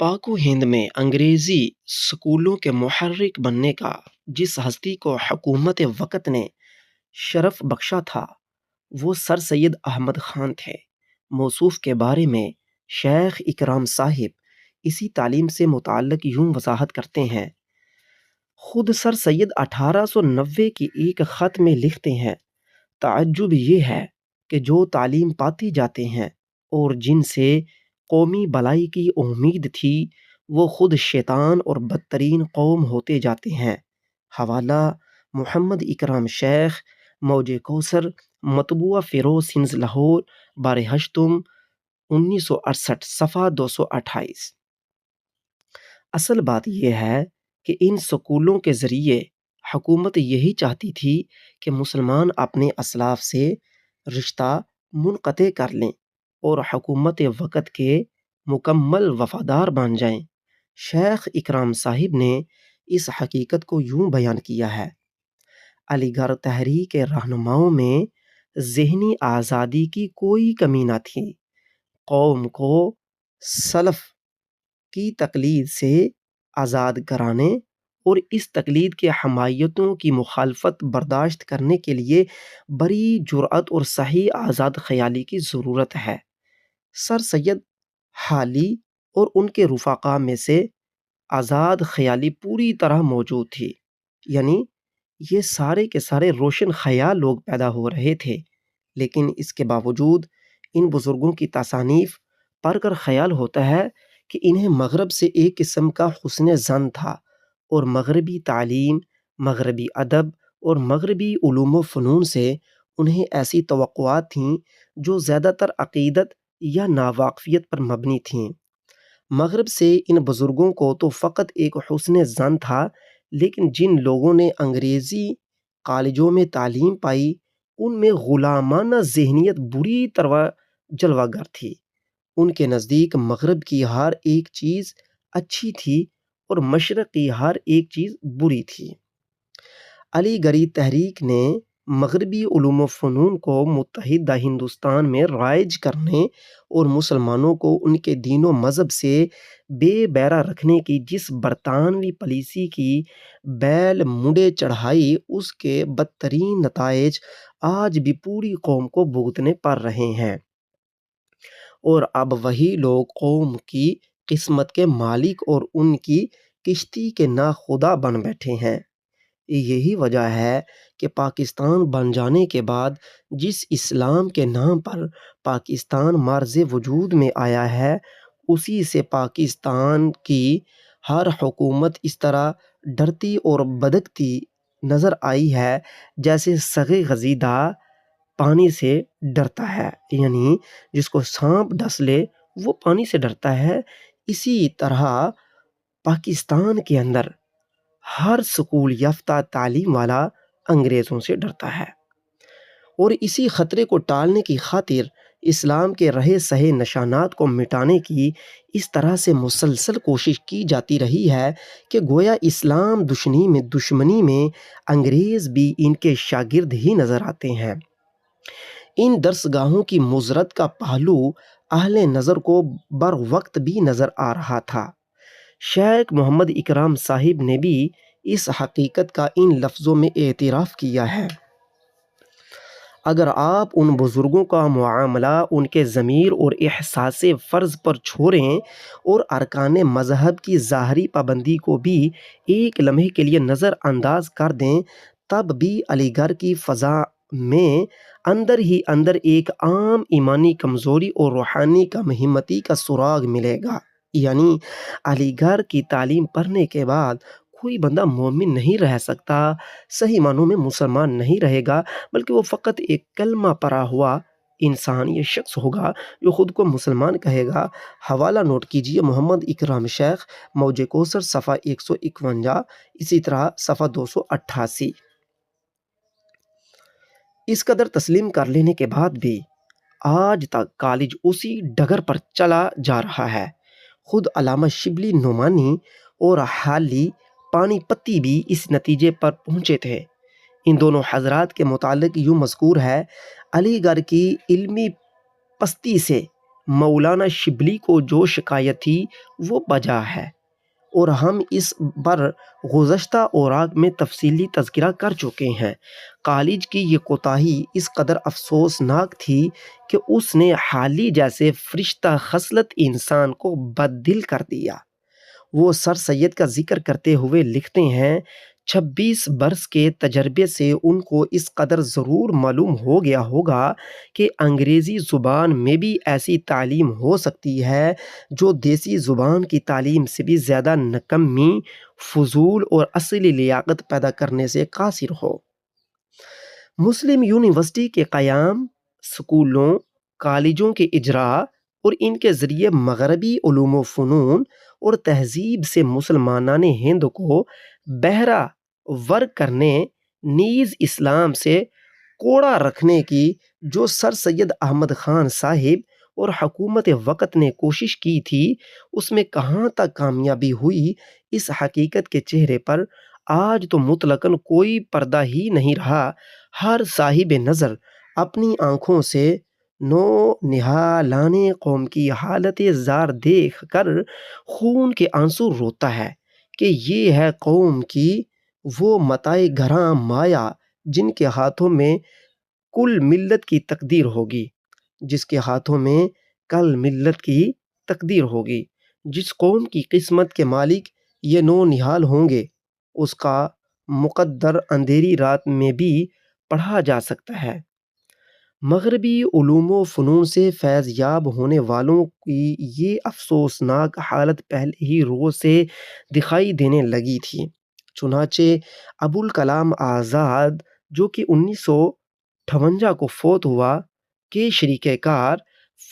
پاک و ہند میں انگریزی اسکولوں کے محرک بننے کا جس ہستی کو حکومت وقت نے شرف بخشا تھا وہ سر سید احمد خان تھے۔ موصوف کے بارے میں شیخ اکرام صاحب اسی تعلیم سے متعلق یوں وضاحت کرتے ہیں: خود سر سید 1890 کی ایک خط میں لکھتے ہیں: تعجب یہ ہے کہ جو تعلیم پاتے جاتے ہیں اور جن سے قومی بلائی کی امید تھی وہ خود شیطان اور بدترین قوم ہوتے جاتے ہیں۔ حوالہ: محمد اکرام شیخ، موج کوثر، مطبوعہ فیروز ہنز لاہور، بارہ ہشتم، 1968، صفحہ 228۔ اصل بات یہ ہے کہ ان سکولوں کے ذریعے حکومت یہی چاہتی تھی کہ مسلمان اپنے اسلاف سے رشتہ منقطع کر لیں اور حکومت وقت کے مکمل وفادار بن جائیں۔ شیخ اکرام صاحب نے اس حقیقت کو یوں بیان کیا ہے: علی گڑھ تحریک کے رہنماؤں میں ذہنی آزادی کی کوئی کمی نہ تھی۔ قوم کو سلف کی تقلید سے آزاد کرانے اور اس تقلید کے حمایتوں کی مخالفت برداشت کرنے کے لیے بڑی جرأت اور صحیح آزاد خیالی کی ضرورت ہے۔ سر سید حالی اور ان کے رفقا میں سے آزاد خیالی پوری طرح موجود تھی، یعنی یہ سارے کے سارے روشن خیال لوگ پیدا ہو رہے تھے، لیکن اس کے باوجود ان بزرگوں کی تصانیف پڑھ کر خیال ہوتا ہے کہ انہیں مغرب سے ایک قسم کا حسن ظن تھا اور مغربی تعلیم، مغربی ادب اور مغربی علوم و فنون سے انہیں ایسی توقعات تھیں جو زیادہ تر عقیدت یا ناواقفیت پر مبنی تھیں۔ مغرب سے ان بزرگوں کو تو فقط ایک حسن ظن تھا، لیکن جن لوگوں نے انگریزی کالجوں میں تعلیم پائی ان میں غلامانہ ذہنیت بری طرح جلوہ گر تھی۔ ان کے نزدیک مغرب کی ہر ایک چیز اچھی تھی اور مشرق کی ہر ایک چیز بری تھی۔ علی گڑھی تحریک نے مغربی علوم و فنون کو متحدہ ہندوستان میں رائج کرنے اور مسلمانوں کو ان کے دین و مذہب سے بے بیرہ رکھنے کی جس برطانوی پالیسی کی بیل مڈے چڑھائی، اس کے بدترین نتائج آج بھی پوری قوم کو بھگتنے پڑ رہے ہیں، اور اب وہی لوگ قوم کی قسمت کے مالک اور ان کی کشتی کے ناخدا بن بیٹھے ہیں۔ یہی وجہ ہے کہ پاکستان بن جانے کے بعد جس اسلام کے نام پر پاکستان مرز وجود میں آیا ہے، اسی سے پاکستان کی ہر حکومت اس طرح ڈرتی اور بدکتی نظر آئی ہے جیسے سگے گزیدہ پانی سے ڈرتا ہے، یعنی جس کو سانپ ڈس لے وہ پانی سے ڈرتا ہے۔ اسی طرح پاکستان کے اندر ہر سکول یافتہ تعلیم والا انگریزوں سے ڈرتا ہے، اور اسی خطرے کو ٹالنے کی خاطر اسلام کے رہے سہے نشانات کو مٹانے کی اس طرح سے مسلسل کوشش کی جاتی رہی ہے کہ گویا اسلام دشمنی میں انگریز بھی ان کے شاگرد ہی نظر آتے ہیں۔ ان درسگاہوں کی مضرت کا پہلو اہل نظر کو بر وقت بھی نظر آ رہا تھا۔ شیخ محمد اکرام صاحب نے بھی اس حقیقت کا ان لفظوں میں اعتراف کیا ہے: اگر آپ ان بزرگوں کا معاملہ ان کے ضمیر اور احساس فرض پر چھوڑیں اور ارکان مذہب کی ظاہری پابندی کو بھی ایک لمحے کے لیے نظر انداز کر دیں، تب بھی علی گڑھ کی فضا میں اندر ہی اندر ایک عام ایمانی کمزوری اور روحانی کم ہمتی کا سراغ ملے گا، یعنی علی گڑھ کی تعلیم پڑھنے کے بعد کوئی بندہ مومن نہیں رہ سکتا، صحیح معنوں میں مسلمان نہیں رہے گا، بلکہ وہ فقط ایک کلمہ پڑھا ہوا انسان یا شخص ہوگا جو خود کو مسلمان کہے گا۔ حوالہ نوٹ کیجئے: محمد اکرام شیخ، موج کوثر، صفحہ 151، اسی طرح صفحہ 288۔ اس قدر تسلیم کر لینے کے بعد بھی آج تک کالج اسی ڈگر پر چلا جا رہا ہے۔ خود علامہ شبلی نعمانی اور حالی پانی پتی بھی اس نتیجے پر پہنچے تھے۔ ان دونوں حضرات کے متعلق یوں مذکور ہے: علی گڑھ کی علمی پستی سے مولانا شبلی کو جو شکایت تھی وہ بجا ہے، اور ہم اس پر گزشتہ اوراق میں تفصیلی تذکرہ کر چکے ہیں۔ کالج کی یہ کوتاہی اس قدر افسوسناک تھی کہ اس نے حالی جیسے فرشتہ خصلت انسان کو بددل کر دیا۔ وہ سر سید کا ذکر کرتے ہوئے لکھتے ہیں، 26 برس کے تجربے سے ان کو اس قدر ضرور معلوم ہو گیا ہوگا کہ انگریزی زبان میں بھی ایسی تعلیم ہو سکتی ہے جو دیسی زبان کی تعلیم سے بھی زیادہ نکمی، فضول اور اصلی لیاقت پیدا کرنے سے قاصر ہو۔ مسلم یونیورسٹی کے قیام، سکولوں، کالجوں کے اجراء اور ان کے ذریعے مغربی علوم و فنون اور تہذیب سے مسلمانان ہند کو بہرہ ور کرنے، نیز اسلام سے کوڑا رکھنے کی جو سر سید احمد خان صاحب اور حکومت وقت نے کوشش کی تھی، اس میں کہاں تک کامیابی ہوئی، اس حقیقت کے چہرے پر آج تو مطلقاً کوئی پردہ ہی نہیں رہا۔ ہر صاحب نظر اپنی آنکھوں سے نو نہالان قوم کی حالت زار دیکھ کر خون کے آنسو روتا ہے کہ یہ ہے قوم کی وہ متاع گراں مایا جن کے ہاتھوں میں کل ملت کی تقدیر ہوگی، جس کے ہاتھوں میں کل ملت کی تقدیر ہوگی۔ جس قوم کی قسمت کے مالک یہ نو نہال ہوں گے، اس کا مقدر اندھیری رات میں بھی پڑھا جا سکتا ہے۔ مغربی علوم و فنون سے فیض یاب ہونے والوں کی یہ افسوسناک حالت پہلے ہی روز سے دکھائی دینے لگی تھی۔ چنانچہ ابوالکلام آزاد جو کہ 1958 کو فوت ہوا، کے شریک کار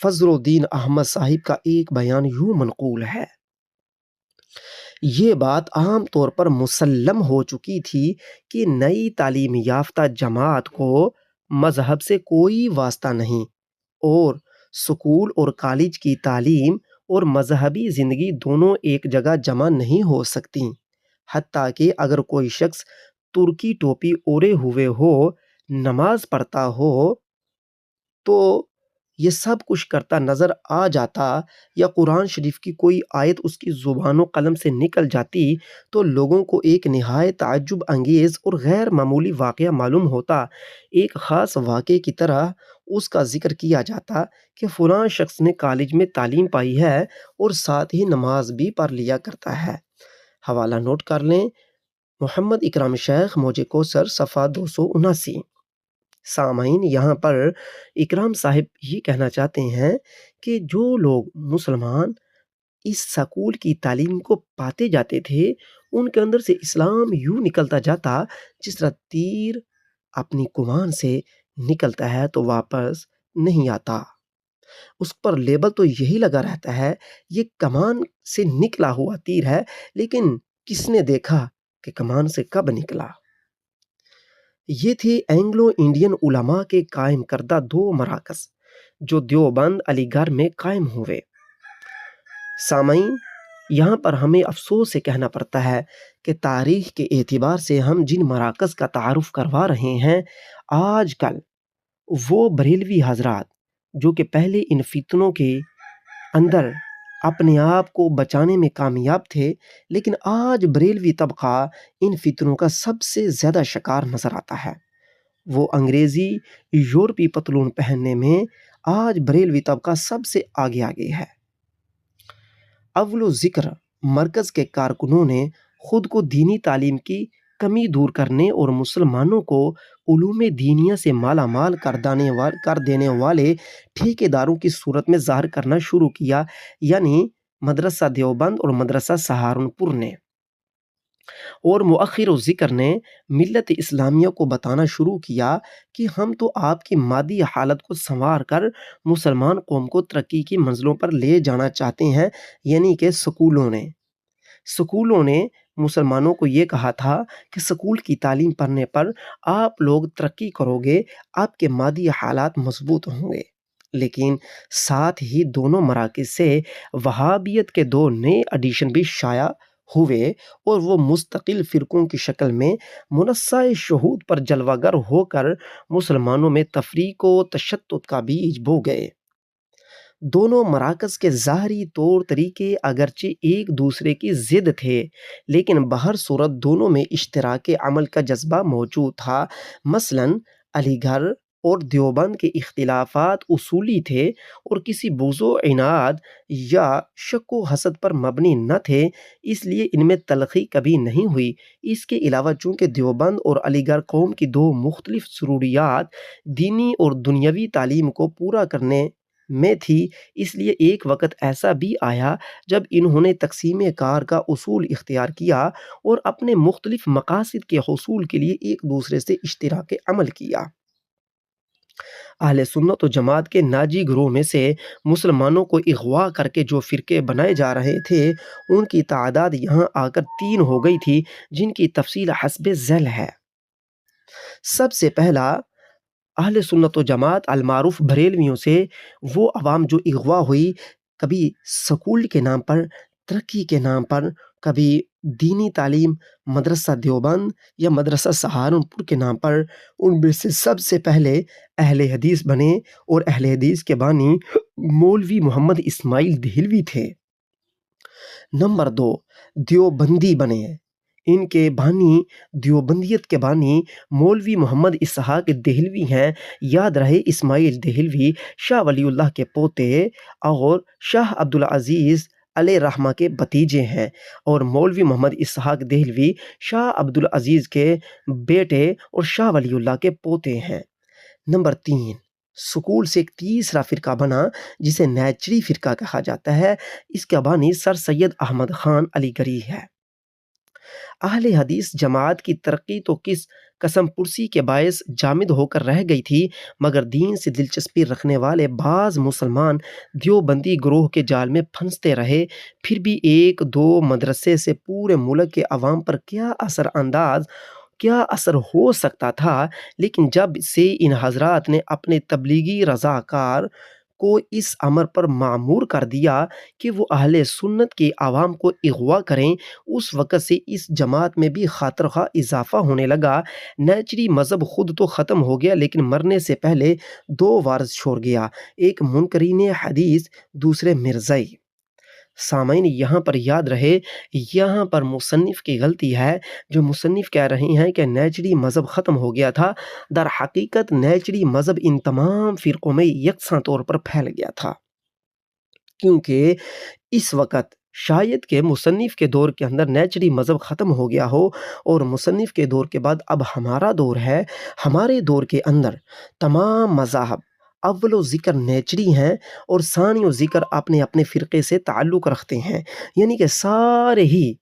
فضل الدین احمد صاحب کا ایک بیان یوں منقول ہے: یہ بات عام طور پر مسلم ہو چکی تھی کہ نئی تعلیم یافتہ جماعت کو مذہب سے کوئی واسطہ نہیں، اور سکول اور کالج کی تعلیم اور مذہبی زندگی دونوں ایک جگہ جمع نہیں ہو سکتیں۔ حتیٰ کہ اگر کوئی شخص ترکی ٹوپی اوڑھے ہوئے ہو، نماز پڑھتا ہو تو یہ سب کچھ کرتا نظر آ جاتا، یا قرآن شریف کی کوئی آیت اس کی زبان و قلم سے نکل جاتی، تو لوگوں کو ایک نہایت تعجب انگیز اور غیر معمولی واقعہ معلوم ہوتا۔ ایک خاص واقعے کی طرح اس کا ذکر کیا جاتا کہ فلاں شخص نے کالج میں تعلیم پائی ہے اور ساتھ ہی نماز بھی پڑھ لیا کرتا ہے۔ حوالہ نوٹ کر لیں: محمد اکرام شیخ، موجِ کوثر، صفحہ 279۔ سامعین، یہاں پر اکرام صاحب یہ کہنا چاہتے ہیں کہ جو لوگ مسلمان اس سکول کی تعلیم کو پاتے جاتے تھے، ان کے اندر سے اسلام یوں نکلتا جاتا جس طرح تیر اپنی کمان سے نکلتا ہے تو واپس نہیں آتا۔ اس پر لیبل تو یہی لگا رہتا ہے، یہ کمان سے نکلا ہوا تیر ہے، لیکن کس نے دیکھا کہ کمان سے کب نکلا؟ یہ تھے اینگلو انڈین علماء کے قائم کردہ 2 مراکز جو دیوبند، علی گڑھ میں قائم ہوئے۔ سامعین، یہاں پر ہمیں افسوس سے کہنا پڑتا ہے کہ تاریخ کے اعتبار سے ہم جن مراکز کا تعارف کروا رہے ہیں، آج کل وہ بریلوی حضرات جو کہ پہلے ان فتنوں کے اندر اپنے آپ کو بچانے میں کامیاب تھے، لیکن آج بریلوی طبقہ ان فتنوں کا سب سے زیادہ شکار نظر آتا ہے۔ وہ انگریزی یورپی پتلون پہننے میں آج بریلوی طبقہ سب سے آگے ہے۔ اول ذکر مرکز کے کارکنوں نے خود کو دینی تعلیم کی کمی دور کرنے اور مسلمانوں کو علوم دینیہ سے مالا مال کر دینے والے ٹھیکیداروں کی صورت میں ظاہر کرنا شروع کیا، یعنی مدرسہ دیوبند اور مدرسہ سہارنپور نے، اور مؤخر ذکر نے ملت اسلامیہ کو بتانا شروع کیا کہ ہم تو آپ کی مادی حالت کو سنوار کر مسلمان قوم کو ترقی کی منزلوں پر لے جانا چاہتے ہیں، یعنی کہ سکولوں نے مسلمانوں کو یہ کہا تھا کہ سکول کی تعلیم پڑھنے پر آپ لوگ ترقی کرو گے، آپ کے مادی حالات مضبوط ہوں گے۔ لیکن ساتھ ہی دونوں مراکز سے وہابیت کے 2 نئے ایڈیشن بھی شائع ہوئے، اور وہ مستقل فرقوں کی شکل میں منصہ شہود پر جلوہ گر ہو کر مسلمانوں میں تفریق و تشتت کا بیج بو گئے۔ دونوں مراکز کے ظاہری طور طریقے اگرچہ ایک دوسرے کی ضد تھے، لیکن بہر صورت دونوں میں اشتراک عمل کا جذبہ موجود تھا۔ مثلاً علی گڑھ اور دیوبند کے اختلافات اصولی تھے اور کسی بغض و عناد یا شک و حسد پر مبنی نہ تھے، اس لیے ان میں تلخی کبھی نہیں ہوئی۔ اس کے علاوہ چونکہ دیوبند اور علی گڑھ قوم کی دو مختلف ضروریات دینی اور دنیاوی تعلیم کو پورا کرنے میں تھی، اس لیے ایک وقت ایسا بھی آیا جب انہوں نے تقسیم کار کا اصول اختیار کیا اور اپنے مختلف مقاصد کے حصول کے لیے ایک دوسرے سے اشتراک عمل کیا۔ اہل سنت و جماعت کے ناجی گروہ میں سے مسلمانوں کو اغوا کر کے جو فرقے بنائے جا رہے تھے، ان کی تعداد یہاں آ کر 3 ہو گئی تھی، جن کی تفصیل حسب ذیل ہے۔ سب سے پہلا، اہل سنت و جماعت المعروف بریلویوں سے وہ عوام جو اغوا ہوئی، کبھی سکول کے نام پر، ترقی کے نام پر، کبھی دینی تعلیم، مدرسہ دیوبند یا مدرسہ سہارنپور کے نام پر، ان میں سے سب سے پہلے اہل حدیث بنے اور اہل حدیث کے بانی مولوی محمد اسماعیل دہلوی تھے۔ نمبر 2، دیوبندی بنے۔ ان کے بانی، دیوبندیت کے بانی مولوی محمد اسحاق دہلوی ہیں۔ یاد رہے اسماعیل دہلوی شاہ ولی اللہ کے پوتے اور شاہ عبدالعزیز علیہ رحمہ کے بھتیجے ہیں، اور مولوی محمد اسحاق دہلوی شاہ عبدالعزیز کے بیٹے اور شاہ ولی اللہ کے پوتے ہیں۔ نمبر 3، سکول سے ایک تیسرا فرقہ بنا جسے نیچری فرقہ کہا جاتا ہے۔ اس کا بانی سر سید احمد خان علی گڑھی ہے۔ اہل حدیث جماعت کی ترقی تو کس قسم پرسی کے باعث جامد ہو کر رہ گئی تھی، مگر دین سے دلچسپی رکھنے والے بعض مسلمان دیوبندی گروہ کے جال میں پھنستے رہے۔ پھر بھی ایک دو مدرسے سے پورے ملک کے عوام پر کیا اثر ہو سکتا تھا، لیکن جب سے ان حضرات نے اپنے تبلیغی رضاکار کو اس امر پر معمور کر دیا کہ وہ اہل سنت کے عوام کو اغوا کریں، اس وقت سے اس جماعت میں بھی خاطرخواہ اضافہ ہونے لگا۔ نیچری مذہب خود تو ختم ہو گیا، لیکن مرنے سے پہلے 2 وارث چھوڑ گیا، ایک منکرین حدیث، دوسرے مرزائی۔ سامعین، یہاں پر یاد رہے، یہاں پر مصنف کی غلطی ہے، جو مصنف کہہ رہے ہیں کہ نیچری مذہب ختم ہو گیا تھا۔ در حقیقت نیچری مذہب ان تمام فرقوں میں یکساں طور پر پھیل گیا تھا، کیونکہ اس وقت شاید کہ مصنف کے دور کے اندر نیچری مذہب ختم ہو گیا ہو، اور مصنف کے دور کے بعد اب ہمارا دور ہے۔ ہمارے دور کے اندر تمام مذاہب اول و ذکر نیچری ہیں اور ثانی و ذکر اپنے اپنے فرقے سے تعلق رکھتے ہیں، یعنی کہ سارے ہی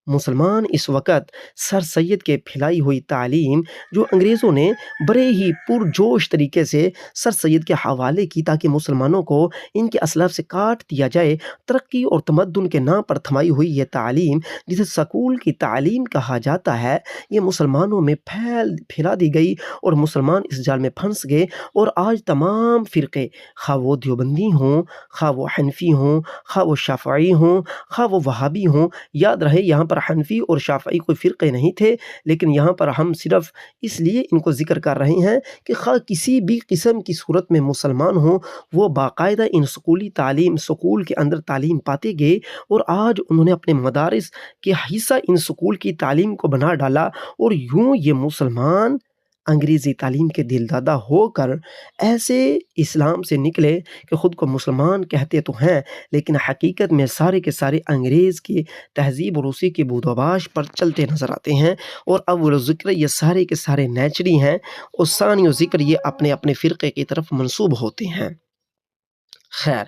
مسلمان اس وقت سر سید کے پھیلائی ہوئی تعلیم جو انگریزوں نے بڑے ہی پرجوش طریقے سے سر سید کے حوالے کی تاکہ مسلمانوں کو ان کے اسلاف سے کاٹ دیا جائے، ترقی اور تمدن کے نام پر تھمائی ہوئی یہ تعلیم جسے سکول کی تعلیم کہا جاتا ہے، یہ مسلمانوں میں پھیلا دی گئی اور مسلمان اس جال میں پھنس گئے۔ اور آج تمام فرقے، خواہ وہ دیوبندی ہوں، خواہ وہ حنفی ہوں، خواہ وہ شافعی ہوں، خواہ وہ وہابی ہوں، یاد رہے یہاں پر حنفی اور شافعی کوئی فرقے نہیں تھے، لیکن یہاں پر ہم صرف اس لیے ان کو ذکر کر رہے ہیں کہ خواہ کسی بھی قسم کی صورت میں مسلمان ہوں، وہ باقاعدہ ان سکول کے اندر تعلیم پاتے گئے، اور آج انہوں نے اپنے مدارس کے حصہ ان سکول کی تعلیم کو بنا ڈالا، اور یوں یہ مسلمان انگریزی تعلیم کے دل دادا ہو کر ایسے اسلام سے نکلے کہ خود کو مسلمان کہتے تو ہیں، لیکن حقیقت میں سارے کے سارے انگریز کی تہذیب و روسی کی بود و باش پر چلتے نظر آتے ہیں۔ اور اول ذکر یہ سارے کے سارے نیچری ہیں، اور ثانی و ذکر یہ اپنے اپنے فرقے کی طرف منسوب ہوتے ہیں۔ خیر،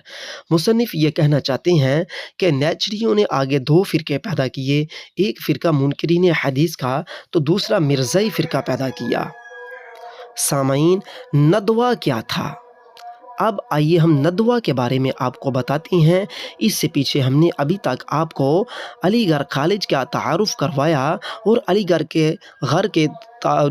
مصنف یہ کہنا چاہتے ہیں کہ نیچریوں نے آگے 2 فرقے پیدا کیے، ایک فرقہ منکرین حدیث کا تو دوسرا مرزائی فرقہ پیدا کیا۔ سامعین، ندوہ کیا تھا؟ اب آئیے ہم ندوہ کے بارے میں آپ کو بتاتے ہیں۔ اس سے پیچھے ہم نے ابھی تک آپ کو علی گڑھ کالج کا تعارف کروایا، اور علی گڑھ کے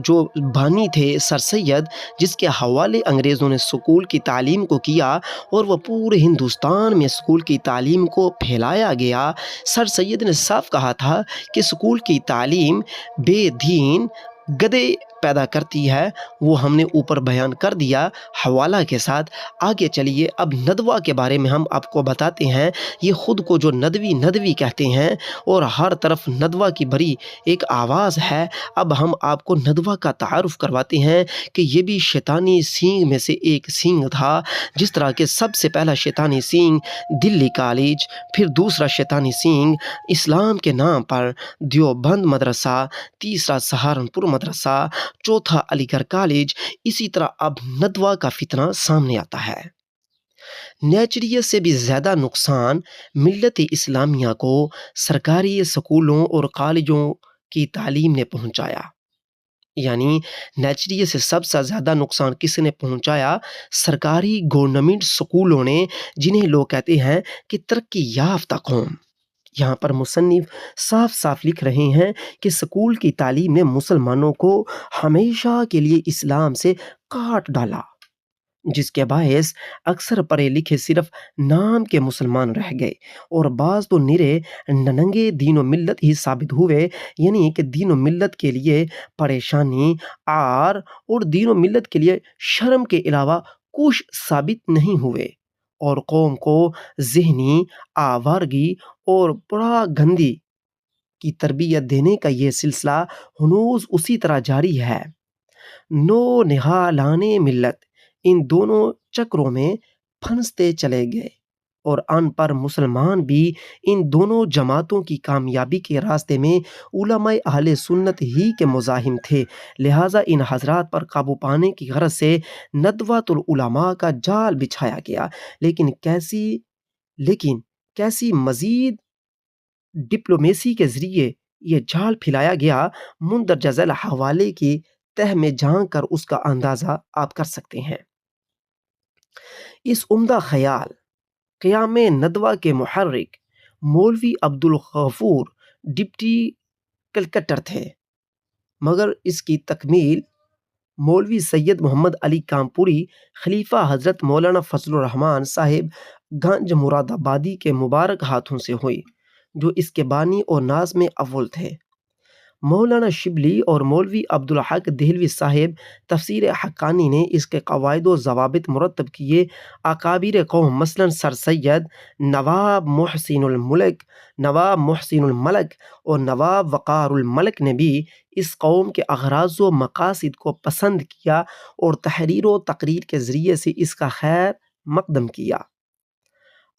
جو بانی تھے سر سید، جس کے حوالے انگریزوں نے سکول کی تعلیم کو کیا اور وہ پورے ہندوستان میں سکول کی تعلیم کو پھیلایا گیا۔ سر سید نے صاف کہا تھا کہ سکول کی تعلیم بے دین گدھے پیدا کرتی ہے وہ ہم نے اوپر بیان کر دیا حوالہ کے ساتھ۔ آگے چلیے اب ندوہ کے بارے میں ہم آپ کو بتاتے ہیں۔ یہ خود کو جو ندوی ندوی کہتے ہیں اور ہر طرف ندوہ کی بھری ایک آواز ہے۔ اب ہم آپ کو ندوہ کا تعارف کرواتے ہیں کہ یہ بھی شیطانی سینگ میں سے ایک سینگ تھا۔ جس طرح کہ سب سے پہلا شیطانی سینگ دلی کالج، پھر دوسرا شیطانی سینگ اسلام کے نام پر دیوبند مدرسہ، تیسرا سہارنپور مدرسہ، چوتھا علی گڑھ کالج۔ اسی طرح اب ندوہ کا فتنہ سامنے آتا ہے۔ نیچریت سے بھی زیادہ نقصان ملت اسلامیہ کو سرکاری اسکولوں اور کالجوں کی تعلیم نے پہنچایا۔ یعنی نیچریت سے سب سے زیادہ نقصان کس نے پہنچایا؟ سرکاری گورنمنٹ سکولوں نے، جنہیں لوگ کہتے ہیں کہ ترقی یافتہ قوم۔ یہاں پر مصنف صاف صاف لکھ رہے ہیں کہ سکول کی تعلیم نے مسلمانوں کو ہمیشہ کے لیے اسلام سے کاٹ ڈالا، جس کے باعث اکثر پڑھے لکھے صرف نام کے مسلمان رہ گئے اور بعض تو نرے ننگے دین و ملت ہی ثابت ہوئے۔ یعنی کہ دین و ملت کے لیے پریشانی، عار اور دین و ملت کے لیے شرم کے علاوہ کچھ ثابت نہیں ہوئے، اور قوم کو ذہنی آوارگی اور پرا گندی کی تربیت دینے کا یہ سلسلہ ہنوز اسی طرح جاری ہے۔ نو نہالان ملت ان دونوں چکروں میں پھنستے چلے گئے، اور ان پر مسلمان بھی ان دونوں جماعتوں کی کامیابی کے راستے میں علماء اہل سنت ہی کے مزاحم تھے۔ لہٰذا ان حضرات پر قابو پانے کی غرض سے ندوۃ العلماء کا جال بچھایا گیا، لیکن کیسی مزید ڈپلومیسی کے ذریعے یہ جال پھیلایا گیا، مندرجہ ذیل حوالے کی تہ میں جھانک کر اس کا اندازہ آپ کر سکتے ہیں۔ اس عمدہ خیال قیام ندوہ کے محرک مولوی عبدالغفور ڈپٹی کلکٹر تھے، مگر اس کی تکمیل مولوی سید محمد علی کانپوری خلیفہ حضرت مولانا فضل الرحمن صاحب گنج مراد آبادی کے مبارک ہاتھوں سے ہوئی، جو اس کے بانی اور ناظم اول تھے۔ مولانا شبلی اور مولوی عبدالحق دہلوی صاحب تفسیر حقانی نے اس کے قواعد و ضوابط مرتب کیے۔ اکابر قوم مثلاً سر سید نواب محسن الملک اور نواب وقار الملک نے بھی اس قوم کے اغراض و مقاصد کو پسند کیا اور تحریر و تقریر کے ذریعے سے اس کا خیر مقدم کیا۔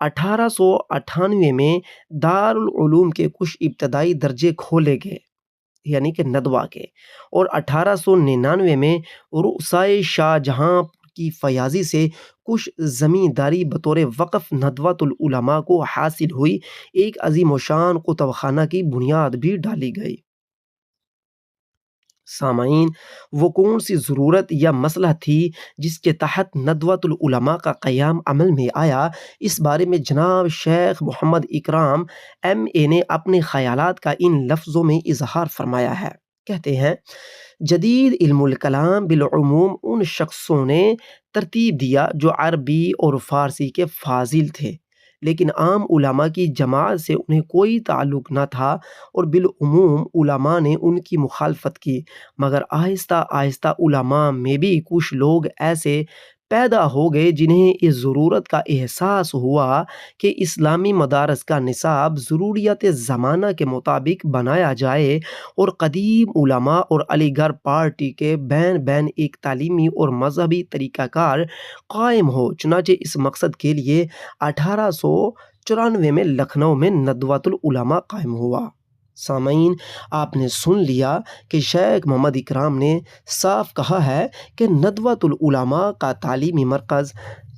1898 میں دارالعلوم کے کچھ ابتدائی درجے کھولے گئے، یعنی کہ ندوہ کے، اور 1899 میں رؤسائے شاہ جہاں کی فیاضی سے کچھ زمینداری بطور وقف ندوۃ العلماء کو حاصل ہوئی۔ ایک عظیم و شان کتب خانہ کی بنیاد بھی ڈالی گئی۔ سامعین، وہ کون سی ضرورت یا مسئلہ تھی جس کے تحت ندوۃ العلماء کا قیام عمل میں آیا؟ اس بارے میں جناب شیخ محمد اکرام MA نے اپنے خیالات کا ان لفظوں میں اظہار فرمایا ہے۔ کہتے ہیں، جدید علم الکلام بالعموم ان شخصوں نے ترتیب دیا جو عربی اور فارسی کے فاضل تھے، لیکن عام علماء کی جماعت سے انہیں کوئی تعلق نہ تھا، اور بالعموم علماء نے ان کی مخالفت کی، مگر آہستہ آہستہ علماء میں بھی کچھ لوگ ایسے پیدا ہو گئے جنہیں اس ضرورت کا احساس ہوا کہ اسلامی مدارس کا نصاب ضروریات زمانہ کے مطابق بنایا جائے اور قدیم علماء اور علی گڑھ پارٹی کے بین ایک تعلیمی اور مذہبی طریقہ کار قائم ہو۔ چنانچہ اس مقصد کے لیے 1894 میں لکھنؤ میں ندوۃ العلماء قائم ہوا۔ سامعین، آپ نے سن لیا کہ شیخ محمد اکرام نے صاف کہا ہے کہ ندوۃ العلماء کا تعلیمی مرکز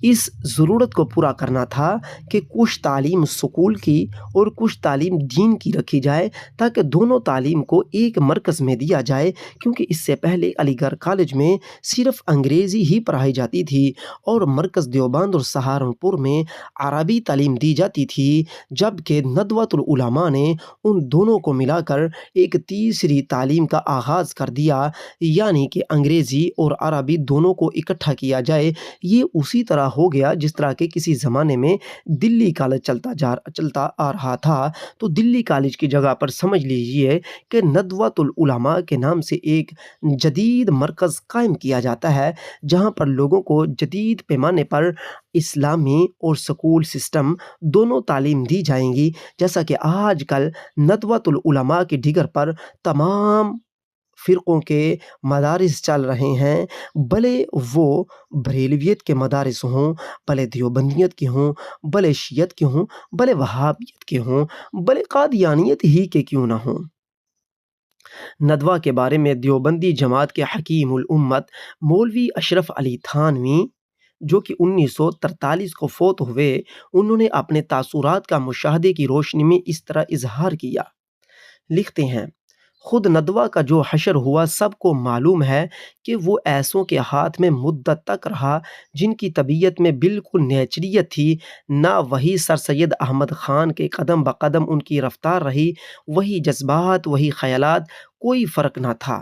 اس ضرورت کو پورا کرنا تھا کہ کچھ تعلیم سکول کی اور کچھ تعلیم دین کی رکھی جائے، تاکہ دونوں تعلیم کو ایک مرکز میں دیا جائے، کیونکہ اس سے پہلے علی گڑھ کالج میں صرف انگریزی ہی پڑھائی جاتی تھی اور مرکز دیوبند اور سہارنپور میں عربی تعلیم دی جاتی تھی، جبکہ ندوۃ العلماء نے ان دونوں کو ملا کر ایک تیسری تعلیم کا آغاز کر دیا، یعنی کہ انگریزی اور عربی دونوں کو اکٹھا کیا جائے۔ یہ اسی طرح ہو گیا جس طرح کے کسی زمانے میں دلی کالج چلتا آ رہا تھا، تو دلی کالج کی جگہ پر سمجھ لیجئے کہ ندوۃ العلماء کے نام سے ایک جدید مرکز قائم کیا جاتا ہے، جہاں پر لوگوں کو جدید پیمانے پر اسلامی اور سکول سسٹم دونوں تعلیم دی جائیں گی، جیسا کہ آج کل ندوۃ العلماء کی ڈگر پر تمام فرقوں کے مدارس چل رہے ہیں، بھلے وہ بریلویت کے مدارس ہوں، بھلے دیوبندیت کے ہوں، بھلے شیعت کے ہوں، بھلے وہابیت کے ہوں، بھلے قادیانیت ہی کے کیوں نہ ہوں۔ ندوہ کے بارے میں دیوبندی جماعت کے حکیم الامت مولوی اشرف علی تھانوی، جو کہ 1943 کو فوت ہوئے، انہوں نے اپنے تاثرات کا مشاہدے کی روشنی میں اس طرح اظہار کیا۔ لکھتے ہیں، خود ندوہ کا جو حشر ہوا سب کو معلوم ہے کہ وہ ایسوں کے ہاتھ میں مدت تک رہا جن کی طبیعت میں بالکل نیچریت تھی، نہ وہی سر سید احمد خان کے قدم بقدم ان کی رفتار رہی، وہی جذبات، وہی خیالات، کوئی فرق نہ تھا۔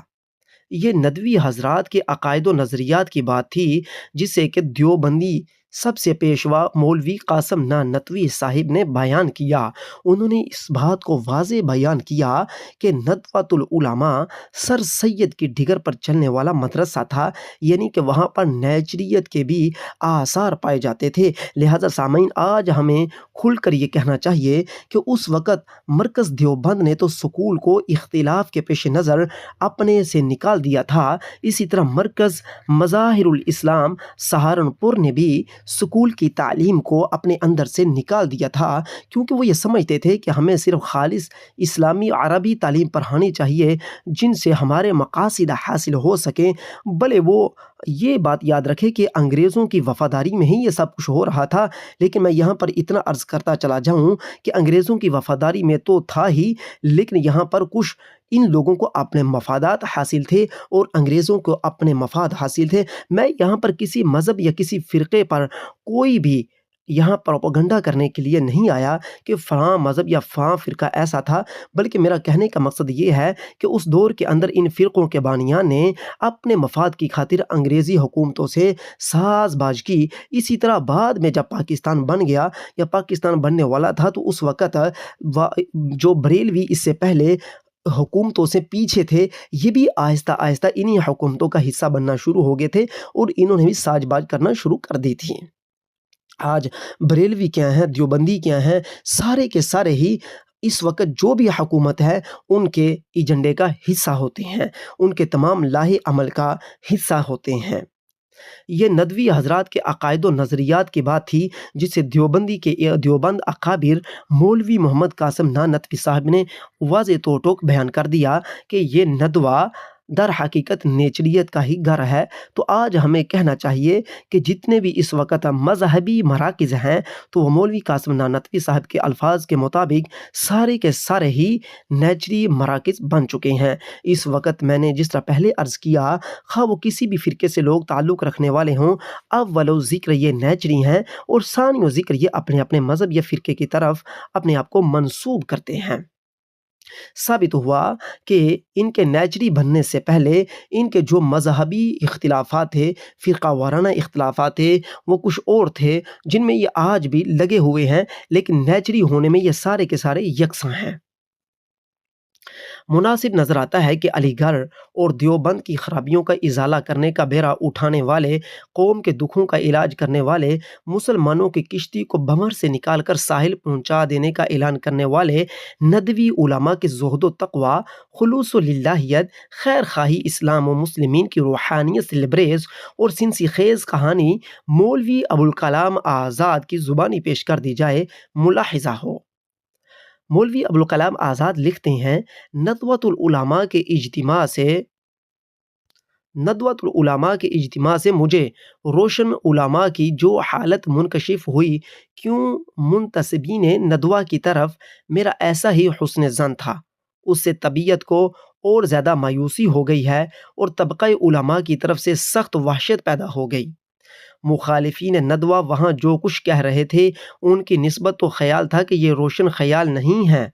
یہ ندوی حضرات کے عقائد و نظریات کی بات تھی، جسے کہ دیوبندی سب سے پیشوا مولوی قاسم نانوتوی صاحب نے بیان کیا۔ انہوں نے اس بات کو واضح بیان کیا کہ ندوۃ العلماء سر سید کی ڈگر پر چلنے والا مدرسہ تھا، یعنی کہ وہاں پر نیچریت کے بھی آثار پائے جاتے تھے۔ لہذا سامعین، آج ہمیں کھل کر یہ کہنا چاہیے کہ اس وقت مرکز دیوبند نے تو سکول کو اختلاف کے پیش نظر اپنے سے نکال دیا تھا، اسی طرح مرکز مظاہر الاسلام سہارنپور نے بھی سکول کی تعلیم کو اپنے اندر سے نکال دیا تھا، کیونکہ وہ یہ سمجھتے تھے کہ ہمیں صرف خالص اسلامی عربی تعلیم پڑھانی چاہیے جن سے ہمارے مقاصد حاصل ہو سکیں۔ بھلے وہ یہ بات یاد رکھے کہ انگریزوں کی وفاداری میں ہی یہ سب کچھ ہو رہا تھا، لیکن میں یہاں پر اتنا عرض کرتا چلا جاؤں کہ انگریزوں کی وفاداری میں تو تھا ہی، لیکن یہاں پر کچھ ان لوگوں کو اپنے مفادات حاصل تھے اور انگریزوں کو اپنے مفاد حاصل تھے۔ میں یہاں پر کسی مذہب یا کسی فرقے پر کوئی بھی یہاں پروپیگنڈا کرنے کے لیے نہیں آیا کہ فلاں مذہب یا فلاں فرقہ ایسا تھا، بلکہ میرا کہنے کا مقصد یہ ہے کہ اس دور کے اندر ان فرقوں کے بانیان نے اپنے مفاد کی خاطر انگریزی حکومتوں سے ساز باز کی۔ اسی طرح بعد میں جب پاکستان بن گیا یا پاکستان بننے والا تھا، تو اس وقت جو بریلوی اس سے پہلے حکومتوں سے پیچھے تھے، یہ بھی آہستہ آہستہ انہی حکومتوں کا حصہ بننا شروع ہو گئے تھے اور انہوں نے بھی ساز باز کرنا شروع کر دی تھی۔ آج بریلوی کیا ہیں، دیوبندی کیا ہیں، سارے کے سارے ہی اس وقت جو بھی حکومت ہے ان کے ایجنڈے کا حصہ ہوتے ہیں، ان کے تمام لاہے عمل کا حصہ ہوتے ہیں۔ یہ ندوی حضرات کے عقائد و نظریات کی بات تھی، جسے دیوبند اکابر مولوی محمد قاسم نانوتوی صاحب نے واضح طور ٹوک بیان کر دیا کہ یہ ندوہ در حقیقت نیچریت کا ہی گھر ہے۔ تو آج ہمیں کہنا چاہیے کہ جتنے بھی اس وقت مذہبی مراکز ہیں، تو وہ مولوی قاسم نانوتوی صاحب کے الفاظ کے مطابق سارے کے سارے ہی نیچری مراکز بن چکے ہیں۔ اس وقت میں نے جس طرح پہلے عرض کیا، خواہ وہ کسی بھی فرقے سے لوگ تعلق رکھنے والے ہوں، اولو ذکر یہ نیچری ہیں اور ثانیو ذکر یہ اپنے اپنے مذہب یا فرقے کی طرف اپنے آپ کو منسوب کرتے ہیں۔ ثابت ہوا کہ ان کے نیچری بننے سے پہلے ان کے جو مذہبی اختلافات تھے، فرقہ وارانہ اختلافات تھے، وہ کچھ اور تھے جن میں یہ آج بھی لگے ہوئے ہیں، لیکن نیچری ہونے میں یہ سارے کے سارے یکساں ہیں۔ مناسب نظر آتا ہے کہ علی گڑھ اور دیوبند کی خرابیوں کا ازالہ کرنے کا بیڑا اٹھانے والے، قوم کے دکھوں کا علاج کرنے والے، مسلمانوں کی کشتی کو بھنور سے نکال کر ساحل پہنچا دینے کا اعلان کرنے والے ندوی علماء کے زہد و تقوی، خلوص و للہیت، خیر خواہی اسلام و مسلمین کی روحانیت سے لبریز اور سنسی خیز کہانی مولوی ابوالکلام آزاد کی زبانی پیش کر دی جائے، ملاحظہ ہو۔ مولوی ابوالکلام آزاد لکھتے ہیں، ندوۃ العلماء کے اجتماع سے مجھے روشن علماء کی جو حالت منکشف ہوئی، کیوں منتسبین ندوہ کی طرف میرا ایسا ہی حسن ظن تھا، اس سے طبیعت کو اور زیادہ مایوسی ہو گئی ہے اور طبقہ علماء کی طرف سے سخت وحشت پیدا ہو گئی۔ مخالفین ندوہ وہاں جو کچھ کہہ رہے تھے، ان کی نسبت تو خیال تھا کہ یہ روشن خیال نہیں ہے،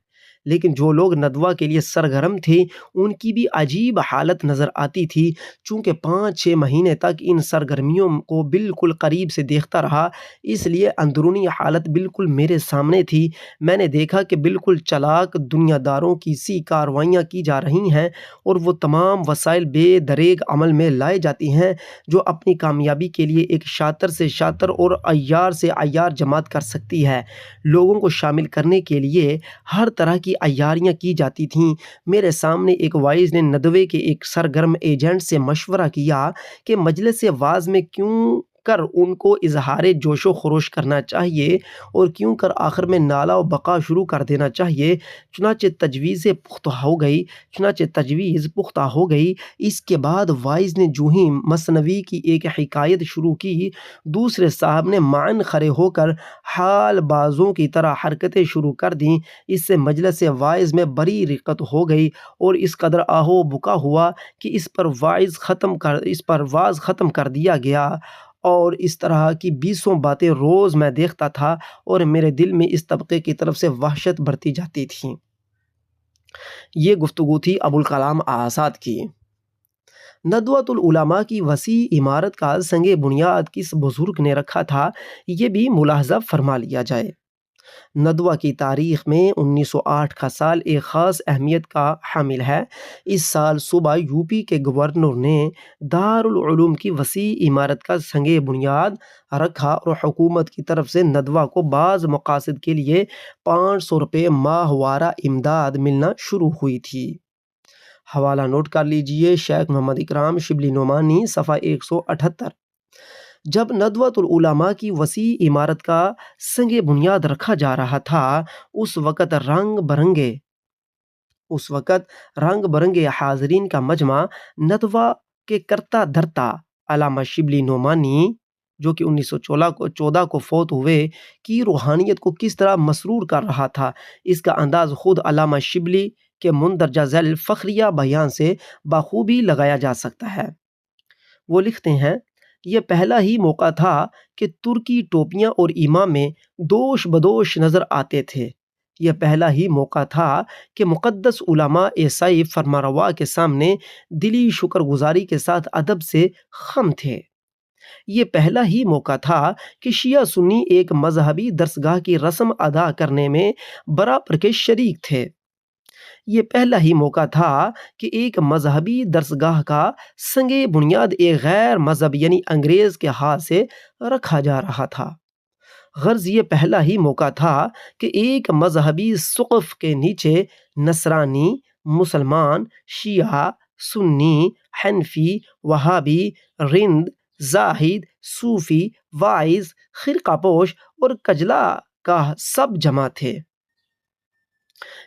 لیکن جو لوگ ندوہ کے لیے سرگرم تھے ان کی بھی عجیب حالت نظر آتی تھی۔ چونکہ 5-6 مہینے تک ان سرگرمیوں کو بالکل قریب سے دیکھتا رہا، اس لیے اندرونی حالت بالکل میرے سامنے تھی۔ میں نے دیکھا کہ بالکل چلاک دنیا داروں کی سی کارروائیاں کی جا رہی ہیں اور وہ تمام وسائل بے دریغ عمل میں لائے جاتی ہیں جو اپنی کامیابی کے لیے ایک شاطر سے شاطر اور عیار سے عیار جماعت کر سکتی ہے۔ لوگوں کو شامل کرنے کے لیے ہر طرح کی عیاریاں کی جاتی تھیں۔ میرے سامنے ایک وائز نے ندوے کے ایک سرگرم ایجنٹ سے مشورہ کیا کہ مجلس واعظ میں کیوں کر ان کو اظہار جوش و خروش کرنا چاہیے اور کیوں کر آخر میں نالا و بقا شروع کر دینا چاہیے۔ چنانچہ تجویز پختہ ہو گئی۔ اس کے بعد وائز نے جو ہی مثنوی کی ایک حکایت شروع کی، دوسرے صاحب نے معاً کھڑے ہو کر حال بازوں کی طرح حرکتیں شروع کر دیں۔ اس سے مجلس واعظ میں بڑی رقت ہو گئی اور اس قدر آہو بکا ہوا کہ اس پر واعظ ختم کر دیا گیا۔ اور اس طرح کی 20 باتیں روز میں دیکھتا تھا اور میرے دل میں اس طبقے کی طرف سے وحشت بڑھتی جاتی تھی۔ یہ گفتگو تھی ابوالکلام آزاد کی۔ ندوۃ العلماء کی وسیع عمارت کا سنگ بنیاد کس بزرگ نے رکھا تھا، یہ بھی ملاحظہ فرما لیا جائے۔ ندوہ کی تاریخ میں 1908 کا سال ایک خاص اہمیت کا حامل ہے۔ اس سال صوبہ یوپی کے گورنر نے دارالعلوم کی وسیع عمارت کا سنگ بنیاد رکھا اور حکومت کی طرف سے ندوہ کو بعض مقاصد کے لیے 500 روپے ماہوارہ امداد ملنا شروع ہوئی تھی۔ حوالہ نوٹ کر لیجئے، شیخ محمد اکرام شبلی نعمانی، صفحہ 178۔ جب ندوۃ العلماء کی وسیع عمارت کا سنگ بنیاد رکھا جا رہا تھا، اس وقت رنگ برنگے حاضرین کا مجمع ندوہ کے کرتا دھرتا علامہ شبلی نعمانی جو کہ 1914 کو فوت ہوئے کی روحانیت کو کس طرح مسرور کر رہا تھا، اس کا انداز خود علامہ شبلی کے مندرجہ ذیل فخریہ بیان سے بخوبی لگایا جا سکتا ہے۔ وہ لکھتے ہیں، یہ پہلا ہی موقع تھا کہ ترکی ٹوپیاں اور امامے دوش بدوش نظر آتے تھے۔ یہ پہلا ہی موقع تھا کہ مقدس علماء عیسائی فرمانروا کے سامنے دلی شکر گزاری کے ساتھ ادب سے خم تھے۔ یہ پہلا ہی موقع تھا کہ شیعہ سنی ایک مذہبی درسگاہ کی رسم ادا کرنے میں برابر کے شریک تھے۔ یہ پہلا ہی موقع تھا کہ ایک مذہبی درسگاہ کا سنگ بنیاد ایک غیر مذہب یعنی انگریز کے ہاتھ سے رکھا جا رہا تھا۔ غرض یہ پہلا ہی موقع تھا کہ ایک مذہبی سقف کے نیچے نصرانی، مسلمان، شیعہ، سنی، حنفی، وہابی، رند، زاہد، صوفی، واعظ، خرقہ پوش اور کجلا کا سب جمع تھے۔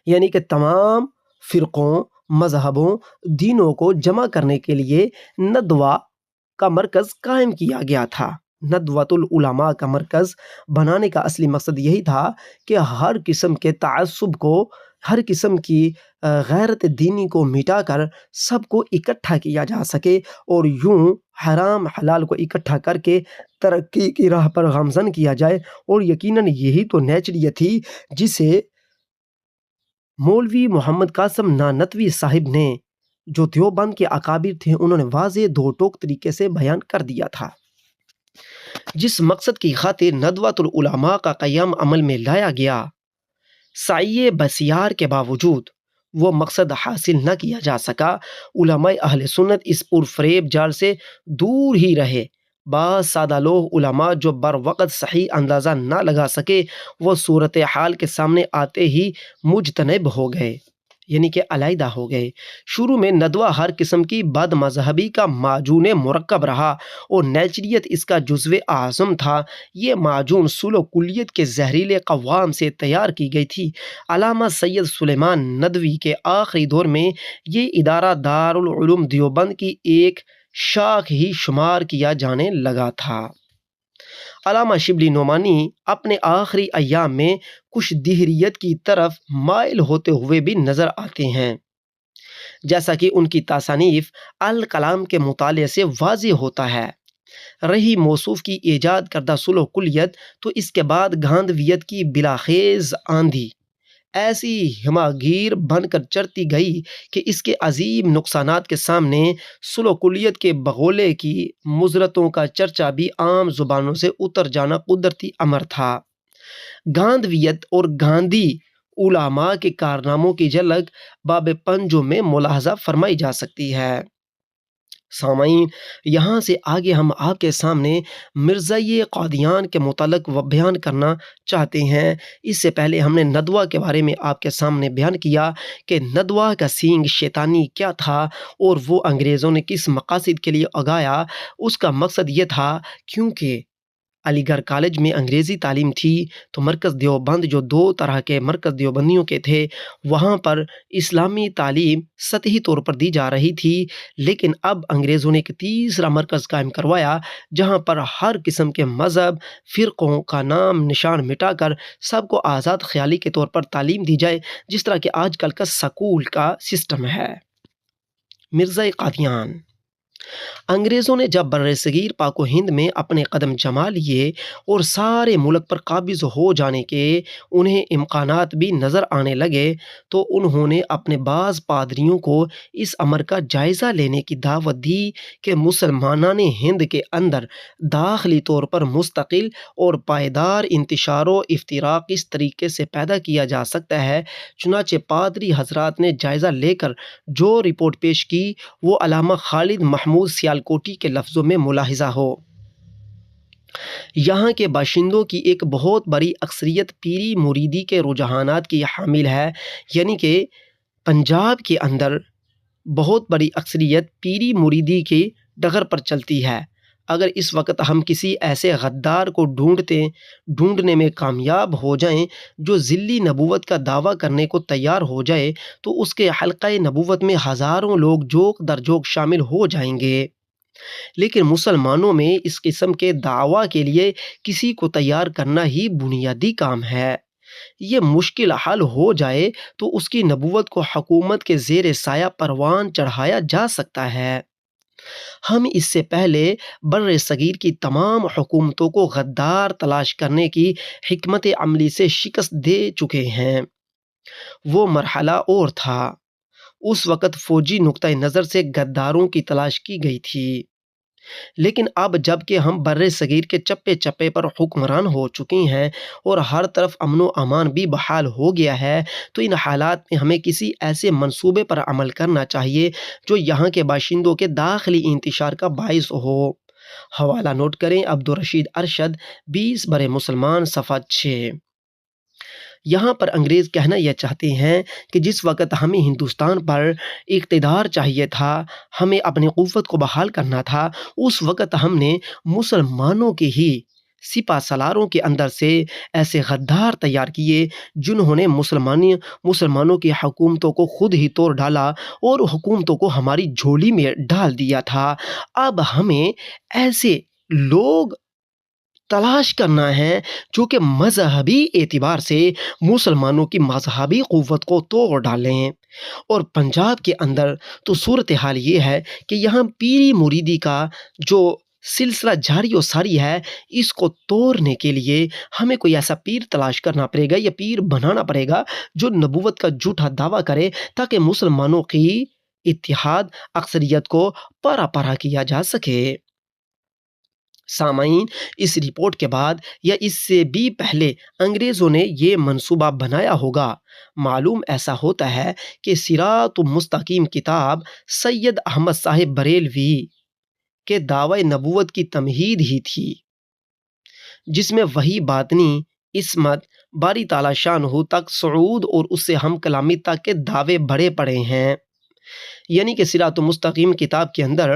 یعنی کہ تمام فرقوں، مذہبوں، دینوں کو جمع کرنے کے لیے ندوہ کا مرکز قائم کیا گیا تھا۔ ندوۃ العلماء کا مرکز بنانے کا اصلی مقصد یہی تھا کہ ہر قسم کے تعصب کو، ہر قسم کی غیرت دینی کو مٹا کر سب کو اکٹھا کیا جا سکے اور یوں حرام حلال کو اکٹھا کر کے ترقی کی راہ پر گامزن کیا جائے۔ اور یقیناً یہی تو نیچریت تھی جسے مولوی محمد قاسم نانوتوی صاحب نے، جو دیوبند کے اکابر تھے، انہوں نے واضح دو ٹوک طریقے سے بیان کر دیا تھا۔ جس مقصد کی خاطر ندوۃ العلماء کا قیام عمل میں لایا گیا، سعی بسیار کے باوجود وہ مقصد حاصل نہ کیا جا سکا۔ علماء اہل سنت اس پرفریب جال سے دور ہی رہے۔ بعض سادہ لوگ علماء جو بر وقت صحیح اندازہ نہ لگا سکے، وہ صورتحال کے سامنے آتے ہی مجتنب ہو گئے، یعنی کہ علیحدہ ہو گئے۔ شروع میں ندوہ ہر قسم کی بد مذہبی کا معجون مرکب رہا اور نیچریت اس کا جزو اعظم تھا۔ یہ معجون سلو کلیت کے زہریلے قوام سے تیار کی گئی تھی۔ علامہ سید سلیمان ندوی کے آخری دور میں یہ ادارہ دارالعلوم دیوبند کی ایک شاخ ہی شمار کیا جانے لگا تھا۔ علامہ شبلی نعمانی اپنے آخری ایام میں کچھ دہریت کی طرف مائل ہوتے ہوئے بھی نظر آتے ہیں، جیسا کہ ان کی تصانیف الکلام کے مطالعے سے واضح ہوتا ہے۔ رہی موصوف کی ایجاد کردہ سلو کلیت، تو اس کے بعد گاندھویت کی بلاخیز آندھی ایسی ہماگیر بن کر چڑھتی گئی کہ اس کے عظیم نقصانات کے سامنے سلوکلیت کے بغولے کی مضرتوں کا چرچا بھی عام زبانوں سے اتر جانا قدرتی امر تھا۔ گاندھیت اور گاندھی علماء کے کارناموں کی جھلک باب پنجوں میں ملاحظہ فرمائی جا سکتی ہے۔ سامعین، یہاں سے آگے ہم آپ کے سامنے مرزائی قادیان کے متعلق بیان کرنا چاہتے ہیں۔ اس سے پہلے ہم نے ندوہ کے بارے میں آپ کے سامنے بیان کیا کہ ندوہ کا سینگ شیطانی کیا تھا اور وہ انگریزوں نے کس مقاصد کے لیے اگایا۔ اس کا مقصد یہ تھا کیونکہ علی گڑھ کالج میں انگریزی تعلیم تھی تو مرکز دیوبند جو دو طرح کے مرکز دیوبندیوں کے تھے وہاں پر اسلامی تعلیم سطحی طور پر دی جا رہی تھی، لیکن اب انگریزوں نے ایک تیسرا مرکز قائم کروایا جہاں پر ہر قسم کے مذہب فرقوں کا نام نشان مٹا کر سب کو آزاد خیالی کے طور پر تعلیم دی جائے، جس طرح کہ آج کل کا سکول کا سسٹم ہے۔ مرزا قادیان انگریزوں نے جب بر صغیر پاک و ہند میں اپنے قدم جما لیے اور سارے ملک پر قابض ہو جانے کے انہیں امکانات بھی نظر آنے لگے تو انہوں نے اپنے بعض پادریوں کو اس امر کا جائزہ لینے کی دعوت دی کہ مسلمانان ہند کے اندر داخلی طور پر مستقل اور پائیدار انتشار و افتراق اس طریقے سے پیدا کیا جا سکتا ہے۔ چنانچہ پادری حضرات نے جائزہ لے کر جو رپورٹ پیش کی وہ علامہ خالد محمود سیالکوٹی کے لفظوں میں ملاحظہ ہو۔ یہاں کے باشندوں کی ایک بہت بڑی اکثریت پیری مریدی کے رجحانات کی حامل ہے، یعنی کہ پنجاب کے اندر بہت بڑی اکثریت پیری مریدی کی ڈگر پر چلتی ہے۔ اگر اس وقت ہم کسی ایسے غدار کو ڈھونڈنے میں کامیاب ہو جائیں جو ذلی نبوت کا دعویٰ کرنے کو تیار ہو جائے تو اس کے حلقہ نبوت میں ہزاروں لوگ جوک در جوک شامل ہو جائیں گے، لیکن مسلمانوں میں اس قسم کے دعویٰ کے لیے کسی کو تیار کرنا ہی بنیادی کام ہے۔ یہ مشکل حل ہو جائے تو اس کی نبوت کو حکومت کے زیر سایہ پروان چڑھایا جا سکتا ہے۔ ہم اس سے پہلے بر صغیر کی تمام حکومتوں کو غدار تلاش کرنے کی حکمت عملی سے شکست دے چکے ہیں۔ وہ مرحلہ اور تھا، اس وقت فوجی نقطۂ نظر سے غداروں کی تلاش کی گئی تھی، لیکن اب جب کہ ہم بر صغیر کے چپے چپے پر حکمران ہو چکے ہیں اور ہر طرف امن و امان بھی بحال ہو گیا ہے تو ان حالات میں ہمیں کسی ایسے منصوبے پر عمل کرنا چاہیے جو یہاں کے باشندوں کے داخلی انتشار کا باعث ہو۔ حوالہ نوٹ کریں، عبدالرشید ارشد 20 برے مسلمان صفحہ 6۔ یہاں پر انگریز کہنا یہ چاہتے ہیں کہ جس وقت ہمیں ہندوستان پر اقتدار چاہیے تھا، ہمیں اپنی قوت کو بحال کرنا تھا، اس وقت ہم نے مسلمانوں کے ہی سپہ سالاروں کے اندر سے ایسے غدار تیار کیے جنہوں نے مسلمانوں کی حکومتوں کو خود ہی توڑ ڈالا اور حکومتوں کو ہماری جھولی میں ڈال دیا تھا۔ اب ہمیں ایسے لوگ تلاش کرنا ہے جو کہ مذہبی اعتبار سے مسلمانوں کی مذہبی قوت کو توڑ ڈالیں، اور پنجاب کے اندر تو صورتحال یہ ہے کہ یہاں پیری مریدی کا جو سلسلہ جاری و ساری ہے اس کو توڑنے کے لیے ہمیں کوئی ایسا پیر تلاش کرنا پڑے گا یا پیر بنانا پڑے گا جو نبوت کا جھوٹا دعویٰ کرے تاکہ مسلمانوں کی اتحاد اکثریت کو پارا پارا کیا جا سکے۔ سامعین، اس رپورٹ کے بعد یا اس سے بھی پہلے انگریزوں نے یہ منصوبہ بنایا ہوگا۔ معلوم ایسا ہوتا ہے کہ صراط مستقیم کتاب سید احمد صاحب بریلوی کے دعوی نبوت کی تمہید ہی تھی، جس میں وحی باطنی، عصمت، باری تعالیٰ شانہ تک صعود اور اس سے ہم کلامی تک کے دعوے بڑے پڑے ہیں۔ یعنی کہ صراط مستقیم کتاب کے اندر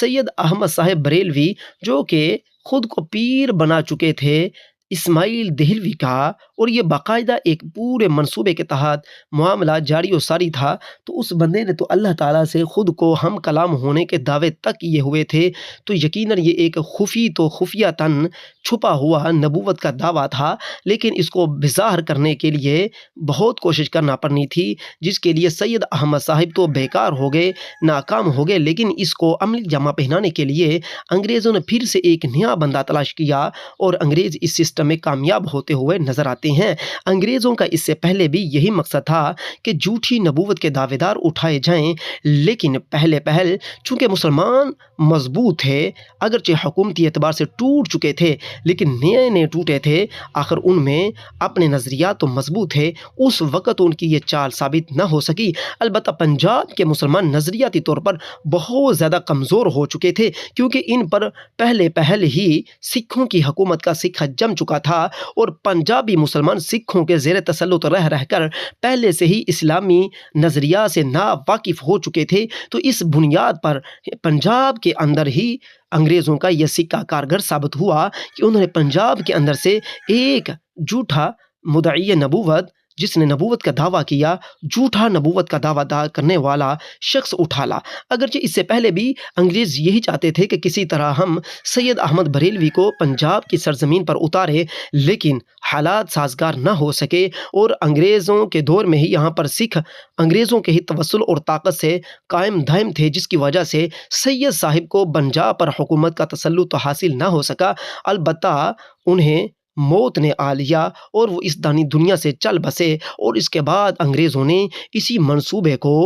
سید احمد صاحب بریلوی جو کہ خود کو پیر بنا چکے تھے اسماعیل دہلوی کا، اور یہ باقاعدہ ایک پورے منصوبے کے تحت معاملہ جاری و ساری تھا، تو اس بندے نے تو اللہ تعالیٰ سے خود کو ہم کلام ہونے کے دعوے تک کیے ہوئے تھے، تو یقیناً یہ ایک خفیہ تن چھپا ہوا نبوت کا دعویٰ تھا، لیکن اس کو بظاہر کرنے کے لیے بہت کوشش کرنا پڑنی تھی، جس کے لیے سید احمد صاحب تو بیکار ہو گئے، ناکام ہو گئے، لیکن اس کو عملی جامہ پہنانے کے لیے انگریزوں نے پھر سے ایک نیا بندہ تلاش کیا اور انگریز اس سسٹم میں کامیاب ہوتے ہوئے نظر آتے ہیں۔ انگریزوں کا اس سے پہلے بھی یہی مقصد تھا کہ جھوٹی نبوت کے دعوے دار اٹھائے جائیں، لیکن پہل چونکہ مسلمان مضبوط تھے، اگرچہ حکومتی اعتبار سے ٹوٹ چکے تھے لیکن نئے ٹوٹے تھے، آخر ان میں اپنے نظریات تو مضبوط تھے، اس وقت ان کی یہ چال ثابت نہ ہو سکی۔ البتہ پنجاب کے مسلمان نظریاتی طور پر بہت زیادہ کمزور ہو چکے تھے، کیونکہ ان پر پہل ہی سکھوں کی حکومت کا سکہ جم چکا تھا اور پنجابی مسلمان سکھوں کے زیر تسلط رہ کر پہلے سے ہی اسلامی نظریات سے ناواقف ہو چکے تھے۔ تو اس بنیاد پر پنجاب کے اندر ہی انگریزوں کا یہ سکہ کارگر ثابت ہوا کہ انہوں نے پنجاب کے اندر سے ایک جھوٹا مدعی نبوت، جس نے نبوت کا دعویٰ کیا، جھوٹا نبوت کا دعویٰ کرنے والا شخص اٹھالا۔ اگرچہ اس سے پہلے بھی انگریز یہی چاہتے تھے کہ کسی طرح ہم سید احمد بریلوی کو پنجاب کی سرزمین پر اتارے، لیکن حالات سازگار نہ ہو سکے اور انگریزوں کے دور میں ہی یہاں پر سکھ انگریزوں کے ہی توسل اور طاقت سے قائم دائم تھے، جس کی وجہ سے سید صاحب کو پنجاب پر حکومت کا تسلط تو حاصل نہ ہو سکا۔ البتہ انہیں موت نے آ لیا اور وہ اس دانی دنیا سے چل بسے، اور اس کے بعد انگریزوں نے اسی منصوبے کو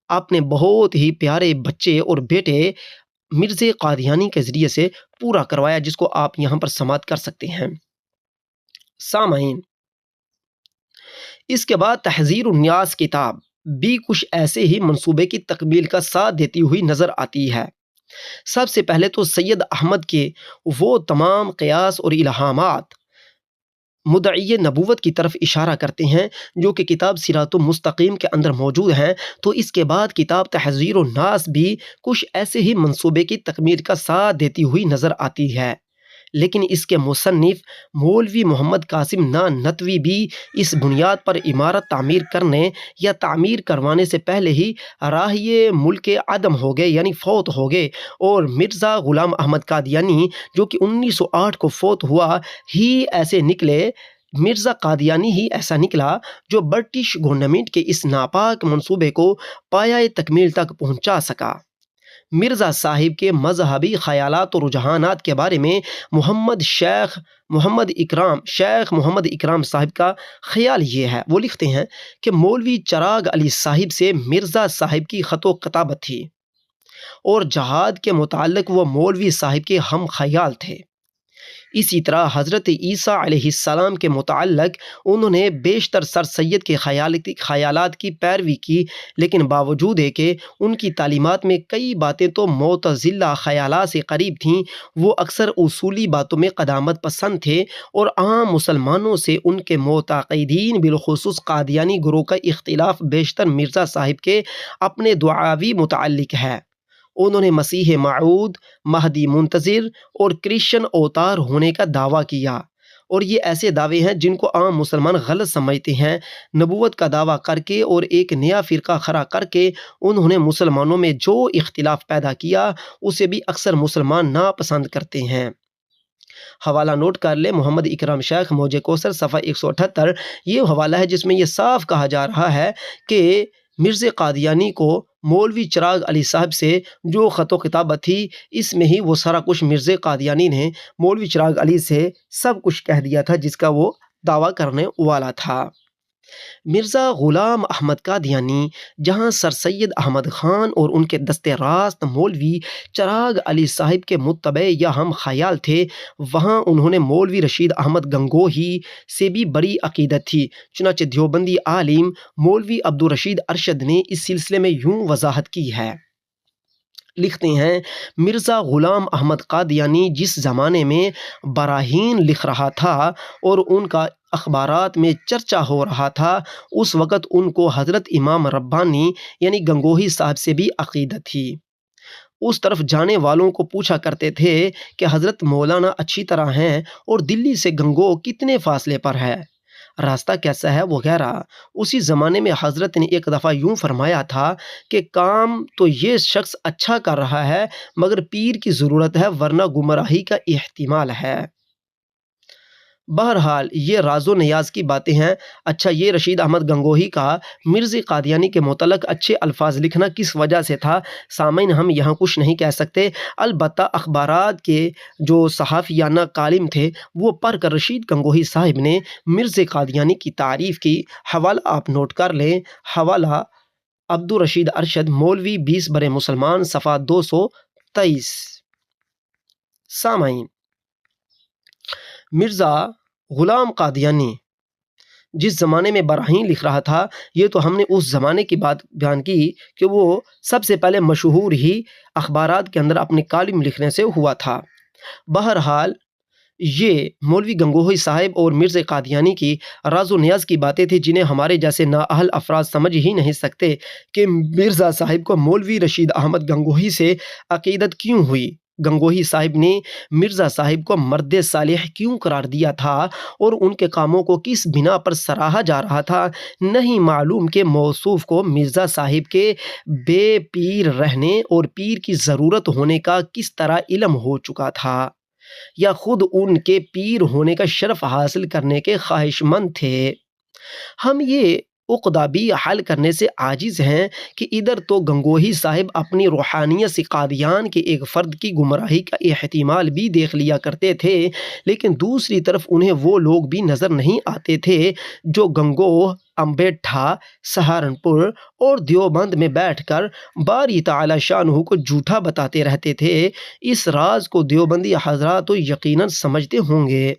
اپنے بہت ہی پیارے بچے اور بیٹے مرزا قادیانی کے ذریعے سے پورا کروایا، جس کو آپ یہاں پر سماعت کر سکتے ہیں۔ سامعین، اس کے بعد تحذیر النیاس کتاب بھی کچھ ایسے ہی منصوبے کی تکمیل کا ساتھ دیتی ہوئی نظر آتی ہے۔ سب سے پہلے تو سید احمد کے وہ تمام قیاس اور الہامات مدعی نبوت کی طرف اشارہ کرتے ہیں جو کہ کتاب صراط المستقیم کے اندر موجود ہیں، تو اس کے بعد کتاب تحذیر الناس بھی کچھ ایسے ہی منصوبے کی تکمیل کا ساتھ دیتی ہوئی نظر آتی ہے، لیکن اس کے مصنف مولوی محمد قاسم نانوتوی بھی اس بنیاد پر عمارت تعمیر کرنے یا تعمیر کروانے سے پہلے ہی راہی ملک عدم ہو گئے، یعنی فوت ہو گئے، اور مرزا غلام احمد قادیانی جو کہ 1908 کو فوت ہوا ہی ایسے نکلے، مرزا قادیانی ہی ایسا نکلا جو برٹش گورنمنٹ کے اس ناپاک منصوبے کو پایہ تکمیل تک پہنچا سکا۔ مرزا صاحب کے مذہبی خیالات اور رجحانات کے بارے میں شیخ محمد اکرام صاحب کا خیال یہ ہے، وہ لکھتے ہیں کہ مولوی چراغ علی صاحب سے مرزا صاحب کی خط و کتابت تھی اور جہاد کے متعلق وہ مولوی صاحب کے ہم خیال تھے۔ اسی طرح حضرت عیسیٰ علیہ السلام کے متعلق انہوں نے بیشتر سر سید کے خیالات کی پیروی کی، لیکن باوجود ہے کہ ان کی تعلیمات میں کئی باتیں تو معتزلہ خیالات سے قریب تھیں، وہ اکثر اصولی باتوں میں قدامت پسند تھے اور عام مسلمانوں سے ان کے معتقدین بالخصوص قادیانی گروہ کا اختلاف بیشتر مرزا صاحب کے اپنے دعاوی متعلق ہے۔ انہوں نے مسیح موعود، مہدی منتظر اور کرسچن اوتار ہونے کا دعویٰ کیا، اور یہ ایسے دعوے ہیں جن کو عام مسلمان غلط سمجھتے ہیں۔ نبوت کا دعویٰ کر کے اور ایک نیا فرقہ کھڑا کر کے انہوں نے مسلمانوں میں جو اختلاف پیدا کیا اسے بھی اکثر مسلمان ناپسند کرتے ہیں۔ حوالہ نوٹ کر لیں، محمد اکرام شیخ موج کوثر صفحہ 178، یہ حوالہ ہے جس میں یہ صاف کہا جا رہا ہے کہ مرزا قادیانی کو مولوی چراغ علی صاحب سے جو خط و کتابت تھی، اس میں ہی وہ سارا کچھ مرزا قادیانی نے مولوی چراغ علی سے سب کچھ کہہ دیا تھا جس کا وہ دعویٰ کرنے والا تھا۔ مرزا غلام احمد قادیانی جہاں سر سید احمد خان اور ان کے دست راست مولوی چراغ علی صاحب کے متبع یا ہم خیال تھے، وہاں انہوں نے مولوی رشید احمد گنگوہی سے بھی بڑی عقیدت تھی۔ چنانچہ دیوبندی عالم مولوی عبدالرشید ارشد نے اس سلسلے میں یوں وضاحت کی ہے، لکھتے ہیں، مرزا غلام احمد قادیانی جس زمانے میں براہین لکھ رہا تھا اور ان کا اخبارات میں چرچا ہو رہا تھا، اس وقت ان کو حضرت امام ربانی یعنی گنگوہی صاحب سے بھی عقیدت تھی۔ اس طرف جانے والوں کو پوچھا کرتے تھے کہ حضرت مولانا اچھی طرح ہیں اور دلی سے گنگو کتنے فاصلے پر ہے، راستہ کیسا ہے وغیرہ۔ اسی زمانے میں حضرت نے ایک دفعہ یوں فرمایا تھا کہ کام تو یہ شخص اچھا کر رہا ہے مگر پیر کی ضرورت ہے ورنہ گمراہی کا احتمال ہے۔ بہرحال یہ راز و نیاز کی باتیں ہیں۔ اچھا، یہ رشید احمد گنگوہی کا مرزا قادیانی کے متعلق اچھے الفاظ لکھنا کس وجہ سے تھا؟ سامعین، ہم یہاں کچھ نہیں کہہ سکتے، البتہ اخبارات کے جو صحافیانہ کالم تھے وہ پڑھ کر رشید گنگوہی صاحب نے مرزا قادیانی کی تعریف کی۔ حوالہ آپ نوٹ کر لیں، حوالہ عبدالرشید ارشد مولوی 20 برے مسلمان، صفحہ 223۔ سامعین، مرزا غلام قادیانی جس زمانے میں براہین لکھ رہا تھا، یہ تو ہم نے اس زمانے کی بات بیان کی کہ وہ سب سے پہلے مشہور ہی اخبارات کے اندر اپنے کالم لکھنے سے ہوا تھا۔ بہرحال یہ مولوی گنگوہی صاحب اور مرزا قادیانی کی راز و نیاز کی باتیں تھیں جنہیں ہمارے جیسے نااہل افراد سمجھ ہی نہیں سکتے کہ مرزا صاحب کو مولوی رشید احمد گنگوہی سے عقیدت کیوں ہوئی۔ گنگوہی صاحب نے مرزا صاحب کو مرد صالح کیوں قرار دیا تھا اور ان کے کاموں کو کس بنا پر سراہا جا رہا تھا، نہیں معلوم کہ موصوف کو مرزا صاحب کے بے پیر رہنے اور پیر کی ضرورت ہونے کا کس طرح علم ہو چکا تھا، یا خود ان کے پیر ہونے کا شرف حاصل کرنے کے خواہش مند تھے۔ ہم یہ عقدہ بھی حل کرنے سے عاجز ہیں کہ ادھر تو گنگوہی صاحب اپنی روحانیت سے قادیان کے ایک فرد کی گمراہی کا احتمال بھی دیکھ لیا کرتے تھے، لیکن دوسری طرف انہیں وہ لوگ بھی نظر نہیں آتے تھے جو گنگوہ، امبیٹھا، سہارنپور اور دیوبند میں بیٹھ کر باری تعالی شانہ کو جھوٹا بتاتے رہتے تھے۔ اس راز کو دیوبندی حضرات تو یقیناً سمجھتے ہوں گے۔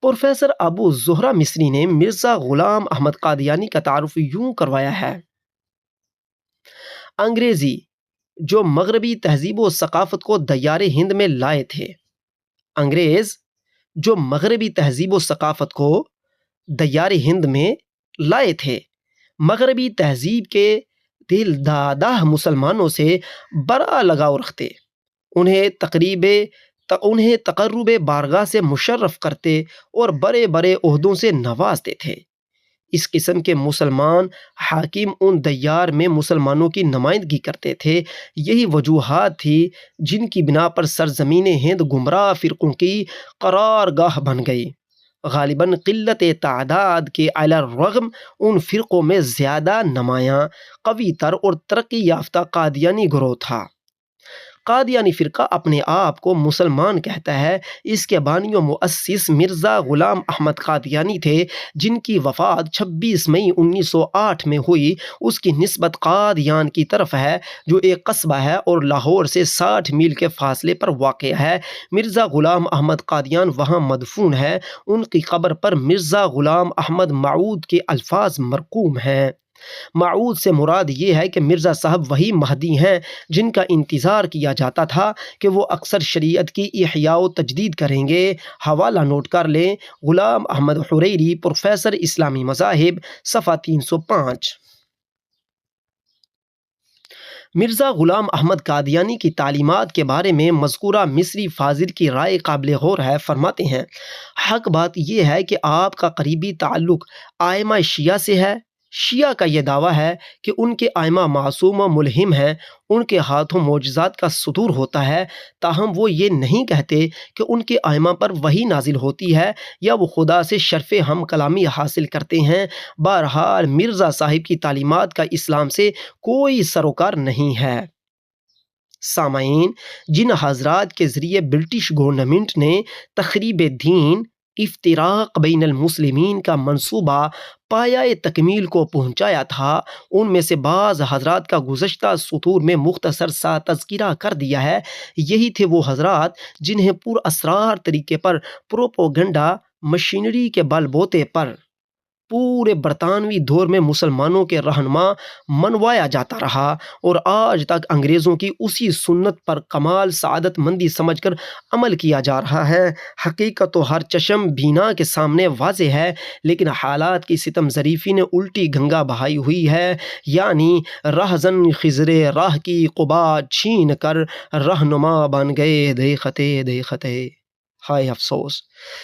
پروفیسر ابو زہرہ مصری نے مرزا غلام احمد قادیانی کا تعارف یوں کروایا ہے: انگریزی جو مغربی تہذیب و ثقافت کو دیار ہند میں لائے تھے، انگریز جو مغربی تہذیب و ثقافت کو دیار ہند میں لائے تھے، مغربی تہذیب کے دل دادہ مسلمانوں سے بڑا لگاؤ رکھتے، انہیں تقرب بارگاہ سے مشرف کرتے اور بڑے بڑے عہدوں سے نوازتے تھے۔ اس قسم کے مسلمان حاکم ان دیار میں مسلمانوں کی نمائندگی کرتے تھے۔ یہی وجوہات تھی جن کی بنا پر سرزمین ہند گمراہ فرقوں کی قرارگاہ بن گئی۔ غالباً قلت تعداد کے علی الرغم ان فرقوں میں زیادہ نمایاں، قوی تر اور ترقی یافتہ قادیانی گروہ تھا۔ قادیانی فرقہ اپنے آپ کو مسلمان کہتا ہے۔ اس کے بانی و مؤسس مرزا غلام احمد قادیانی تھے، جن کی وفات 26 مئی 1908 میں ہوئی۔ اس کی نسبت قادیان کی طرف ہے جو ایک قصبہ ہے اور لاہور سے 60 میل کے فاصلے پر واقع ہے۔ مرزا غلام احمد قادیان وہاں مدفون ہے۔ ان کی قبر پر مرزا غلام احمد معود کے الفاظ مرقوم ہیں۔ معود سے مراد یہ ہے کہ مرزا صاحب وہی مہدی ہیں جن کا انتظار کیا جاتا تھا کہ وہ اکثر شریعت کی احیاء و تجدید کریں گے۔ حوالہ نوٹ کر لیں، غلام احمد حریری، پروفیسر اسلامی مذاہب، صفحہ 305۔ مرزا غلام احمد قادیانی کی تعلیمات کے بارے میں مذکورہ مصری فاضل کی رائے قابل غور ہے۔ فرماتے ہیں: حق بات یہ ہے کہ آپ کا قریبی تعلق ائمہ شیعہ سے ہے۔ شیعہ کا یہ دعویٰ ہے کہ ان کے ائمہ معصوم و ملہم ہیں، ان کے ہاتھوں معجزات کا صدور ہوتا ہے، تاہم وہ یہ نہیں کہتے کہ ان کے ائمہ پر وحی نازل ہوتی ہے یا وہ خدا سے شرف ہم کلامی حاصل کرتے ہیں۔ بہرحال مرزا صاحب کی تعلیمات کا اسلام سے کوئی سروکار نہیں ہے۔ سامعین، جن حضرات کے ذریعے برٹش گورنمنٹ نے تخریب دین، افتراق بین المسلمین کا منصوبہ پایۂ تکمیل کو پہنچایا تھا، ان میں سے بعض حضرات کا گزشتہ سطور میں مختصر سا تذکرہ کر دیا ہے۔ یہی تھے وہ حضرات جنہیں پر اسرار طریقے پر پروپوگنڈا مشینری کے بل بوتے پر پورے برطانوی دور میں مسلمانوں کے رہنما منوایا جاتا رہا، اور آج تک انگریزوں کی اسی سنت پر کمال سعادت مندی سمجھ کر عمل کیا جا رہا ہے۔ حقیقت تو ہر چشم بینا کے سامنے واضح ہے، لیکن حالات کی ستم ظریفی نے الٹی گنگا بہائی ہوئی ہے، یعنی رہزن خضر راہ کی قبا چھین کر رہنما بن گئے دیکھتے دیکھتے۔ ہائے افسوس!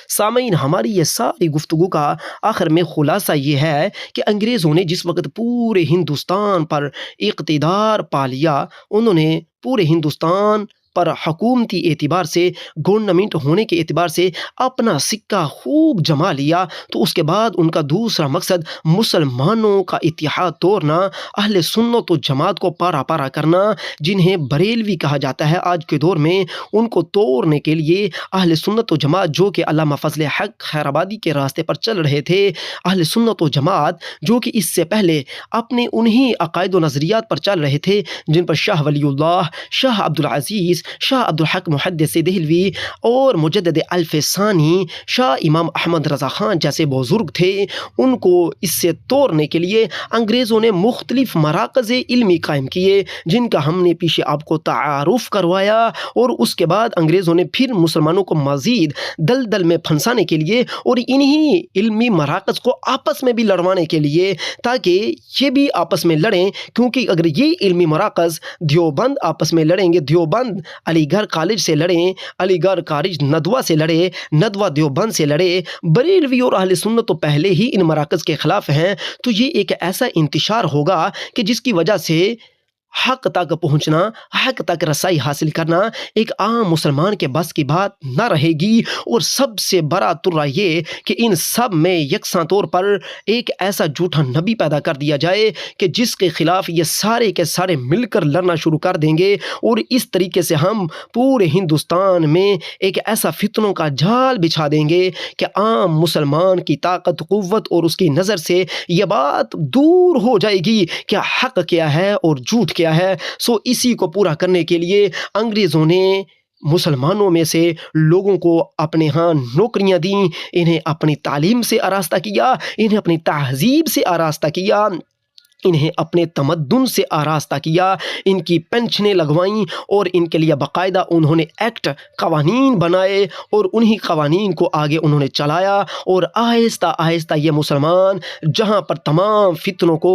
سامعین، ہماری یہ ساری گفتگو کا آخر میں خلاصہ یہ ہے کہ انگریزوں نے جس وقت پورے ہندوستان پر اقتدار پا لیا، انہوں نے پورے ہندوستان پر حکومتی اعتبار سے، گورنمنٹ ہونے کے اعتبار سے اپنا سکہ خوب جما لیا، تو اس کے بعد ان کا دوسرا مقصد مسلمانوں کا اتحاد توڑنا، اہل سنت و جماعت کو پارا پارا کرنا، جنہیں بریلوی کہا جاتا ہے آج کے دور میں، ان کو توڑنے کے لیے اہل سنت و جماعت جو کہ علامہ فضل حق خیرآبادی کے راستے پر چل رہے تھے، اہل سنت و جماعت جو کہ اس سے پہلے اپنے انہی عقائد و نظریات پر چل رہے تھے جن پر شاہ ولی اللہ، شاہ عبدالعزیز، شاہ عبدالحق محدث دہلوی اور مجدد الف ثانی، شاہ امام احمد رضا خان جیسے بزرگ تھے، ان کو اس سے توڑنے کے لیے انگریزوں نے مختلف مراکز علمی قائم کیے، جن کا ہم نے پیچھے آپ کو تعارف کروایا، اور اس کے بعد انگریزوں نے پھر مسلمانوں کو مزید دلدل میں پھنسانے کے لیے اور انہی علمی مراکز کو آپس میں بھی لڑوانے کے لیے، تاکہ یہ بھی آپس میں لڑیں، کیونکہ اگر یہ علمی مراکز دیوبند آپس میں لڑیں گے، دیوبند علی گڑھ کالج سے لڑیں، علی گڑھ کالج ندوہ سے لڑے، ندوہ دیوبند سے لڑے، بریلوی اور اہل سنت تو پہلے ہی ان مراکز کے خلاف ہیں، تو یہ ایک ایسا انتشار ہوگا کہ جس کی وجہ سے حق تک پہنچنا، حق تک رسائی حاصل کرنا ایک عام مسلمان کے بس کی بات نہ رہے گی، اور سب سے بڑا ترا یہ کہ ان سب میں یکساں طور پر ایک ایسا جھوٹا نبی پیدا کر دیا جائے کہ جس کے خلاف یہ سارے کے سارے مل کر لڑنا شروع کر دیں گے، اور اس طریقے سے ہم پورے ہندوستان میں ایک ایسا فتنوں کا جال بچھا دیں گے کہ عام مسلمان کی طاقت، قوت اور اس کی نظر سے یہ بات دور ہو جائے گی کہ حق کیا ہے اور جھوٹ کیا ہے۔ سو اسی کو پورا کرنے کے لیے انگریزوں نے مسلمانوں میں سے لوگوں کو اپنے ہاں نوکریاں دیں، انہیں اپنی تعلیم سے آراستہ کیا، انہیں اپنی تہذیب سے آراستہ کیا، انہیں اپنے تمدن سے آراستہ کیا، ان کی پینشنیں لگوائیں، اور ان کے لیے باقاعدہ انہوں نے ایکٹ، قوانین بنائے، اور انہی قوانین کو آگے انہوں نے چلایا، اور آہستہ آہستہ یہ مسلمان جہاں پر تمام فتنوں کو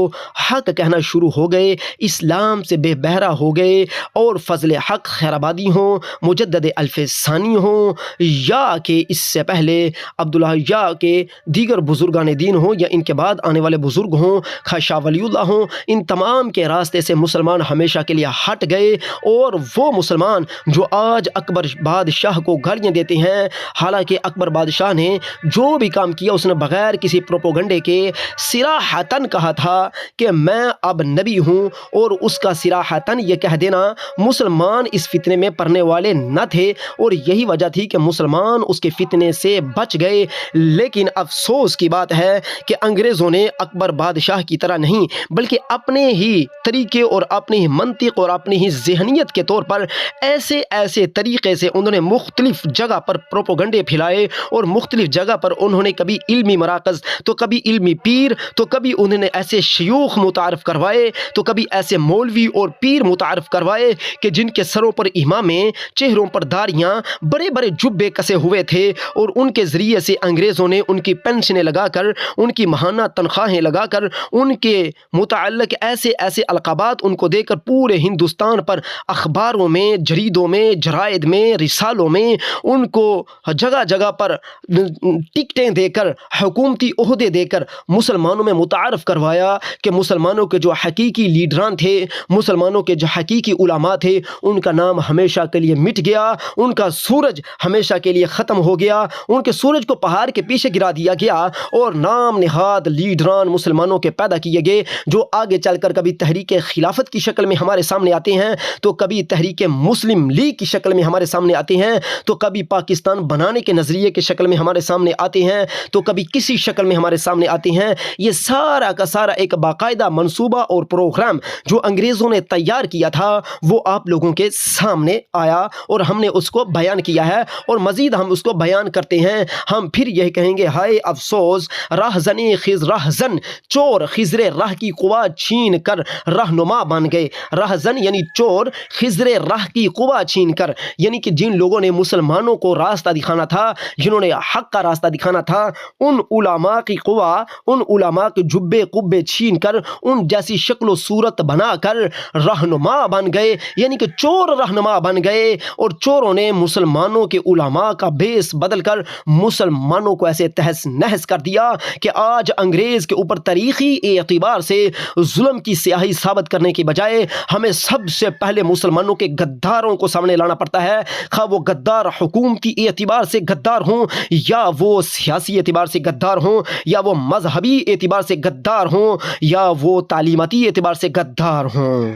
حق کہنا شروع ہو گئے، اسلام سے بے بہرا ہو گئے، اور فضل حق خیرآبادی ہوں، مجدد الف ثانی ہوں، یا کہ اس سے پہلے عبداللہ، یا کہ دیگر بزرگان دین ہوں، یا ان کے بعد آنے والے بزرگ ہوں، خواجہ ولی اللہ ہوں، ان تمام کے راستے سے مسلمان ہمیشہ کے لیے ہٹ گئے، اور وہ مسلمان جو آج اکبر بادشاہ کو گالیاں دیتے ہیں، حالانکہ اکبر بادشاہ نے جو بھی کام کیا اس نے بغیر کسی پروپوگنڈے کے صراحتاً کہا تھا کہ میں اب نبی ہوں، اور اس کا صراحتاً یہ کہہ دینا مسلمان اس فتنے میں پڑنے والے نہ تھے، اور یہی وجہ تھی کہ مسلمان اس کے فتنے سے بچ گئے۔ لیکن افسوس کی بات ہے کہ انگریزوں نے اکبر بادشاہ کی طرح نہیں بلکہ اپنے ہی طریقے اور اپنی ہی منطق اور اپنی ہی ذہنیت کے طور پر ایسے طریقے سے انہوں نے مختلف جگہ پر پروپوگنڈے پھیلائے، اور مختلف جگہ پر انہوں نے کبھی علمی مراکز، تو کبھی علمی پیر، تو کبھی انہوں نے ایسے شیوخ متعارف کروائے، تو کبھی ایسے مولوی اور پیر متعارف کروائے کہ جن کے سروں پر امامیں، چہروں پر داڑیاں، بڑے بڑے جبے کسے ہوئے تھے، اور ان کے ذریعے سے انگریزوں نے ان کی پینشنیں لگا کر، ان کی ماہانہ تنخواہیں لگا کر، ان کے متعلق ایسے القابات ان کو دے کر پورے ہندوستان پر اخباروں میں، جریدوں میں، جرائد میں، رسالوں میں ان کو جگہ جگہ پر ٹکٹیں دے کر، حکومتی عہدے دے کر مسلمانوں میں متعارف کروایا کہ مسلمانوں کے جو حقیقی لیڈران تھے، مسلمانوں کے جو حقیقی علماء تھے، ان کا نام ہمیشہ کے لیے مٹ گیا، ان کا سورج ہمیشہ کے لیے ختم ہو گیا، ان کے سورج کو پہاڑ کے پیچھے گرا دیا گیا، اور نام نہاد لیڈران مسلمانوں کے پیدا کیے گئے، جو آگے چل کر کبھی تحریک خلافت کی شکل میں ہمارے سامنے آتے ہیں، تو کبھی تحریک مسلم لیگ کی شکل میں ہمارے سامنے آتے ہیں، تو کبھی پاکستان بنانے کے نظریے کی شکل میں ہمارے سامنے آتے ہیں، تو کبھی کسی شکل میں ہمارے سامنے آتے ہیں۔ یہ سارا کا سارا ایک باقاعدہ منصوبہ اور پروگرام جو انگریزوں نے تیار کیا تھا، وہ آپ لوگوں کے سامنے آیا، اور ہم نے اس کو بیان کیا ہے، اور مزید ہم اس کو بیان کرتے ہیں۔ ہم پھر یہ کہیں گے، ہائے افسوس، راہزنی راہزن چور خضر راہ کی قوا چھین کر رہنما بن گئے۔ راہزن یعنی چور، خضر راہ کی قوا چھین کر، یعنی کہ جن لوگوں نے مسلمانوں کو راستہ دکھانا تھا، جنہوں نے حق کا راستہ دکھانا تھا، ان علماء کی قوا، ان علماء کے جبے قبے چھین کر، ان جیسی شکل و صورت بنا کر رہنما بن گئے، یعنی کہ چور رہنما بن گئے، اور چوروں نے مسلمانوں کے علماء کا بیس بدل کر مسلمانوں کو ایسے تہس نہس کر دیا کہ آج انگریز کے اوپر تاریخی اعتبار سے ظلم کی سیاہی ثابت کرنے کی بجائے ہمیں سب سے پہلے مسلمانوں کے غداروں کو سامنے لانا پڑتا ہے، خواہ وہ غدار حکومتی اعتبار سے غدار ہوں، یا وہ سیاسی اعتبار سے غدار ہوں، یا وہ مذہبی اعتبار سے غدار ہوں، یا وہ تعلیماتی اعتبار سے غدار ہوں۔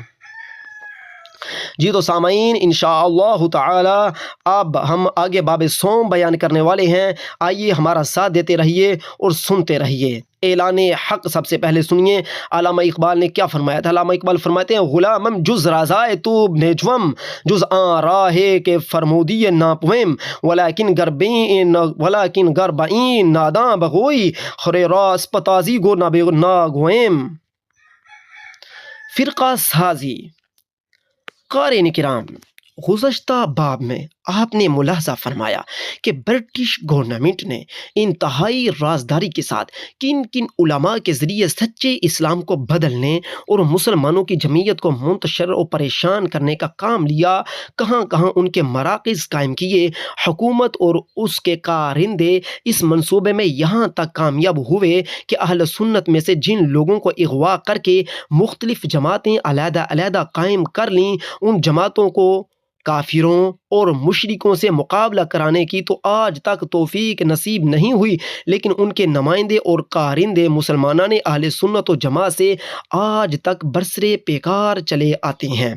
جی تو سامعین، انشاءاللہ تعالی اب ہم آگے باب صوم بیان کرنے والے ہیں، آئیے ہمارا ساتھ دیتے رہیے اور سنتے رہیے۔ اعلان حق سب سے پہلے سنیے، علامہ اقبال نے کیا فرمایا تھا۔ علامہ اقبال فرماتے ہیں، غلامم جز رازائے تو نجوم، جز آن راہ کے فرمودی ناپویم، ولیکن گربئین ناداں بگوئی، خرے راس پتازی گو ناگویم۔ فرقہ سازی۔ قارئین کرام، گزشتہ باب میں آپ نے ملاحظہ فرمایا کہ برٹش گورنمنٹ نے انتہائی رازداری کے ساتھ کن کن علماء کے ذریعے سچے اسلام کو بدلنے اور مسلمانوں کی جمعیت کو منتشر اور پریشان کرنے کا کام لیا، کہاں کہاں ان کے مراکز قائم کیے۔ حکومت اور اس کے کارندے اس منصوبے میں یہاں تک کامیاب ہوئے کہ اہل سنت میں سے جن لوگوں کو اغوا کر کے مختلف جماعتیں علیحدہ علیحدہ قائم کر لیں، ان جماعتوں کو کافروں اور مشرکوں سے مقابلہ کرانے کی تو آج تک توفیق نصیب نہیں ہوئی، لیکن ان کے نمائندے اور کارندے مسلمانان اہل سنت و جماعت سے آج تک برسرے پیکار چلے آتے ہیں۔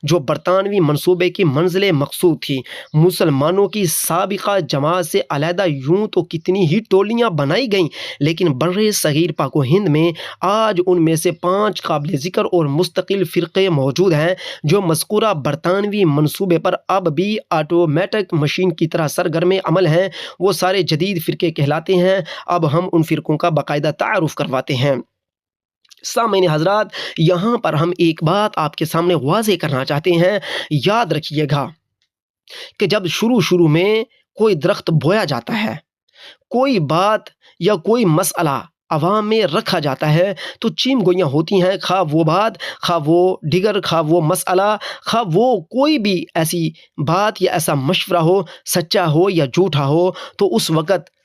جو برطانوی منصوبے کی منزل مقصود تھی، مسلمانوں کی سابقہ جماعت سے علیحدہ یوں تو کتنی ہی ٹولیاں بنائی گئیں، لیکن بر صغیر پاک و ہند میں آج ان میں سے 5 قابل ذکر اور مستقل فرقے موجود ہیں جو مذکورہ برطانوی منصوبے پر اب بھی آٹومیٹک مشین کی طرح سرگرم عمل ہیں۔ وہ سارے جدید فرقے کہلاتے ہیں۔ اب ہم ان فرقوں کا باقاعدہ تعارف کرواتے ہیں۔ سامعین حضرات، یہاں پر ہم ایک بات آپ کے سامنے واضح کرنا چاہتے ہیں۔ یاد رکھیے گا کہ جب شروع میں کوئی درخت بویا جاتا ہے، کوئی بات یا کوئی مسئلہ عوام میں رکھا جاتا ہے تو چیم گوئیاں ہوتی ہیں، خواہ وہ بات، خواہ وہ ڈگر، خواہ وہ مسئلہ، خواہ وہ کوئی بھی ایسی بات یا ایسا مشورہ ہو، سچا ہو یا جھوٹا ہو، تو اس وقت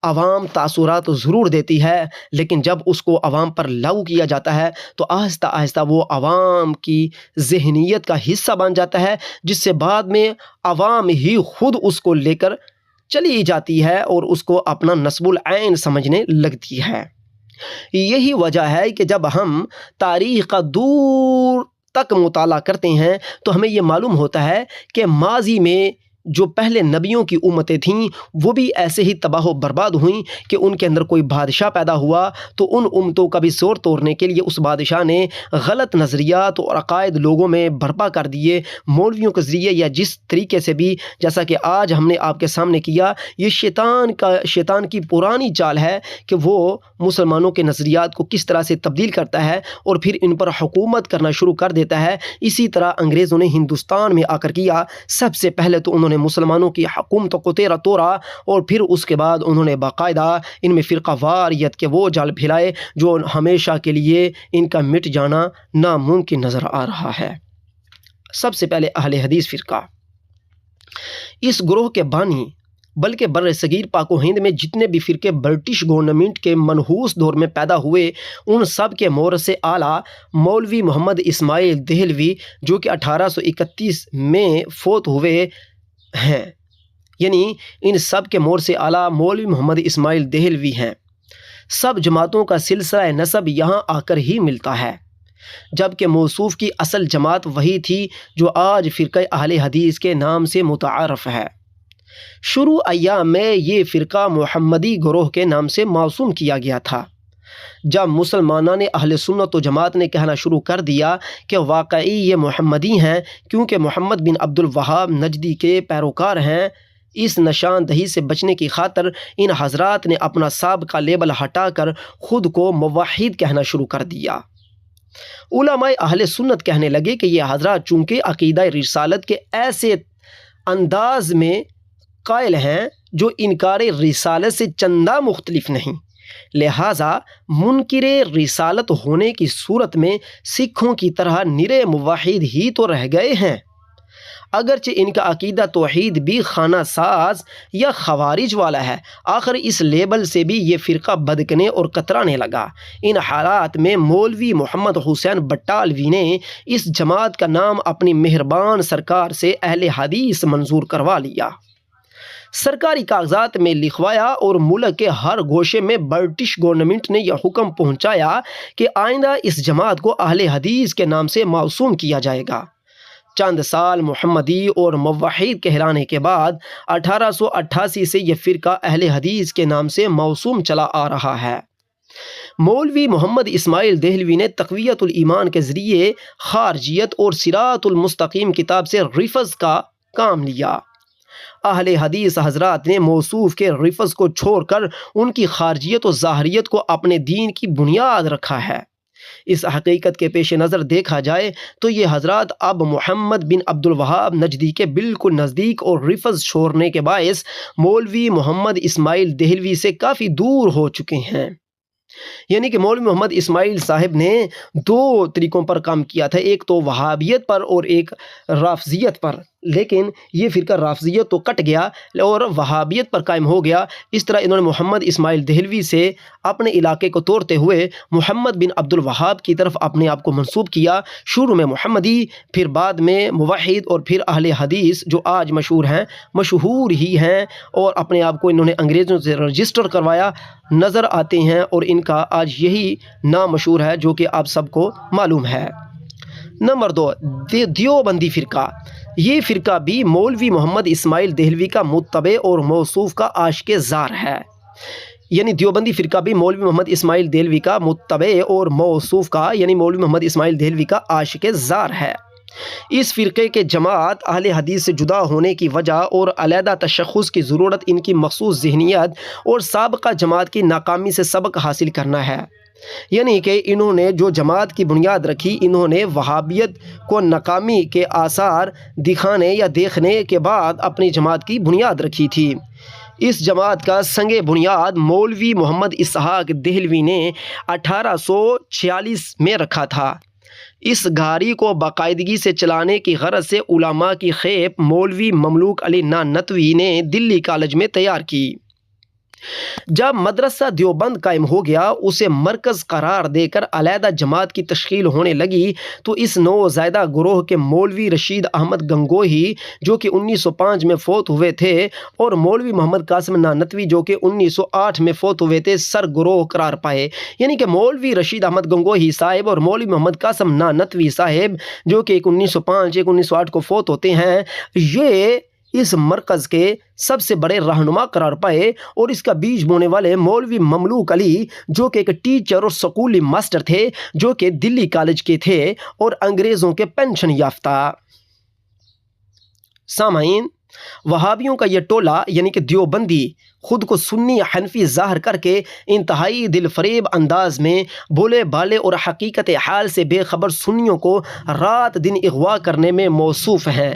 عوام تاثرات ضرور دیتی ہے، لیکن جب اس کو عوام پر لاگو کیا جاتا ہے تو آہستہ آہستہ وہ عوام کی ذہنیت کا حصہ بن جاتا ہے، جس سے بعد میں عوام ہی خود اس کو لے کر چلی جاتی ہے اور اس کو اپنا نصب العین سمجھنے لگتی ہے۔ یہی وجہ ہے کہ جب ہم تاریخ کا دور تک مطالعہ کرتے ہیں تو ہمیں یہ معلوم ہوتا ہے کہ ماضی میں جو پہلے نبیوں کی امتیں تھیں وہ بھی ایسے ہی تباہ و برباد ہوئیں کہ ان کے اندر کوئی بادشاہ پیدا ہوا تو ان امتوں کا بھی زور توڑنے کے لیے اس بادشاہ نے غلط نظریات اور عقائد لوگوں میں برپا کر دیے، مولویوں کے ذریعے یا جس طریقے سے بھی، جیسا کہ آج ہم نے آپ کے سامنے کیا۔ یہ شیطان کی پرانی چال ہے کہ وہ مسلمانوں کے نظریات کو کس طرح سے تبدیل کرتا ہے اور پھر ان پر حکومت کرنا شروع کر دیتا ہے۔ اسی طرح انگریزوں نے ہندوستان میں آ کر کیا۔ سب سے پہلے تو انہوں نے مسلمانوں کی حکومت کو تیرا توڑا اور پھر اس کے بعد انہوں نے باقاعدہ ان میں فرقہ واریت کے وہ جال پھیلائے جو ہمیشہ کے لیے ان کا مٹ جانا ناممکن نظر آ رہا ہے۔ سب سے پہلے اہل حدیث فرقہ، اس گروہ کے بانی بلکہ بر صغیر پاک و ہند میں جتنے بھی فرقے برٹش گورنمنٹ کے منحوس دور میں پیدا ہوئے، ان سب کے مورث سے اعلیٰ مولوی محمد اسماعیل دہلوی جو کہ 1831 میں فوت ہوئے ہیں، یعنی ان سب کے مورث سے اعلیٰ مولوی محمد اسماعیل دہلوی ہیں۔ سب جماعتوں کا سلسلہ نسب یہاں آ کر ہی ملتا ہے، جبکہ موصوف کی اصل جماعت وہی تھی جو آج فرقہ اہل حدیث کے نام سے متعارف ہے۔ شروع ایام میں یہ فرقہ محمدی گروہ کے نام سے موسوم کیا گیا تھا۔ جب مسلمانوں نے اہل سنت و جماعت نے کہنا شروع کر دیا کہ واقعی یہ محمدی ہیں کیونکہ محمد بن عبد الوہاب نجدی کے پیروکار ہیں، اس نشاندہی سے بچنے کی خاطر ان حضرات نے اپنا سابقہ لیبل ہٹا کر خود کو موحد کہنا شروع کر دیا۔ علماء اہل سنت کہنے لگے کہ یہ حضرات چونکہ عقیدہ رسالت کے ایسے انداز میں قائل ہیں جو انکار رسالت سے چندہ مختلف نہیں، لہٰذا منکر رسالت ہونے کی صورت میں سکھوں کی طرح نرے موحد ہی تو رہ گئے ہیں۔ اگرچہ ان کا عقیدہ توحید بھی خانہ ساز یا خوارج والا ہے، آخر اس لیبل سے بھی یہ فرقہ بدکنے اور کترانے لگا۔ ان حالات میں مولوی محمد حسین بٹالوی نے اس جماعت کا نام اپنی مہربان سرکار سے اہل حدیث منظور کروا لیا، سرکاری کاغذات میں لکھوایا اور ملک کے ہر گوشے میں برٹش گورنمنٹ نے یہ حکم پہنچایا کہ آئندہ اس جماعت کو اہل حدیث کے نام سے موسوم کیا جائے گا۔ چند سال محمدی اور موحد کہلانے کے بعد 1888 سے یہ فرقہ اہل حدیث کے نام سے موسوم چلا آ رہا ہے۔ مولوی محمد اسماعیل دہلوی نے تقویت الایمان کے ذریعے خارجیت اور صراط المستقیم کتاب سے ریفض کا کام لیا۔ اہل حدیث حضرات نے موصوف کے ریفض کو چھوڑ کر ان کی خارجیت و ظاہریت کو اپنے دین کی بنیاد رکھا ہے۔ اس حقیقت کے پیش نظر دیکھا جائے تو یہ حضرات اب محمد بن عبد الوہاب نجدی کے بالکل نزدیک اور ریفض چھوڑنے کے باعث مولوی محمد اسماعیل دہلوی سے کافی دور ہو چکے ہیں۔ یعنی کہ مولوی محمد اسماعیل صاحب نے دو طریقوں پر کام کیا تھا، ایک تو وہابیت پر اور ایک رافضیت پر، لیکن یہ فرقہ رافضیت تو کٹ گیا اور وہابیت پر قائم ہو گیا۔ اس طرح انہوں نے محمد اسماعیل دہلوی سے اپنے علاقے کو توڑتے ہوئے محمد بن عبد الوہاب کی طرف اپنے آپ کو منسوب کیا، شروع میں محمدی، پھر بعد میں موحد اور پھر اہل حدیث، جو آج مشہور ہی ہیں اور اپنے آپ کو انہوں نے انگریزوں سے رجسٹر کروایا نظر آتے ہیں، اور ان کا آج یہی نام مشہور ہے جو کہ آپ سب کو معلوم ہے۔ نمبر 2، دیوبندی فرقہ۔ یہ فرقہ بھی مولوی محمد اسماعیل دہلوی کا متبع اور موصوف کا عاشق زار ہے۔ یعنی دیوبندی فرقہ بھی مولوی محمد اسماعیل دہلوی کا متبع اور موصوف کا، یعنی مولوی محمد اسماعیل دہلوی کا عاشق زار ہے۔ اس فرقے کے جماعت اہل حدیث سے جدا ہونے کی وجہ اور علیحدہ تشخص کی ضرورت ان کی مخصوص ذہنیت اور سابقہ جماعت کی ناکامی سے سبق حاصل کرنا ہے۔ یعنی کہ انہوں نے جو جماعت کی بنیاد رکھی، انہوں نے وہابیت کو ناکامی کے آثار دکھانے یا دیکھنے کے بعد اپنی جماعت کی بنیاد رکھی تھی۔ اس جماعت کا سنگ بنیاد مولوی محمد اسحاق دہلوی نے 1846 میں رکھا تھا۔ اس گاڑی کو باقاعدگی سے چلانے کی غرض سے علماء کی خیپ مولوی مملوک علی نانوتوی نے دلی کالج میں تیار کی۔ جب مدرسہ دیوبند قائم ہو گیا، اسے مرکز قرار دے کر علیحدہ جماعت کی تشکیل ہونے لگی، تو اس نو زائدہ گروہ کے مولوی رشید احمد گنگوہی جو کہ 1905 میں فوت ہوئے تھے، اور مولوی محمد قاسم نانوتوی جو کہ 1908 میں فوت ہوئے تھے، سر گروہ قرار پائے۔ یعنی کہ مولوی رشید احمد گنگوہی صاحب اور مولوی محمد قاسم نانوتوی صاحب جو کہ ایک 1905 ایک 1908 کو فوت ہوتے ہیں، یہ اس مرکز کے سب سے بڑے رہنما قرار پائے، اور اس کا بیج بونے والے مولوی مملوک علی جو کہ ایک ٹیچر اور سکولی ماسٹر تھے، جو کہ دلی کالج کے تھے اور انگریزوں کے پینشن یافتہ۔ سامعین، وہابیوں کا یہ ٹولہ یعنی کہ دیوبندی خود کو سنی حنفی ظاہر کر کے انتہائی دل فریب انداز میں بولے بالے اور حقیقت حال سے بے خبر سنیوں کو رات دن اغوا کرنے میں موصوف ہیں۔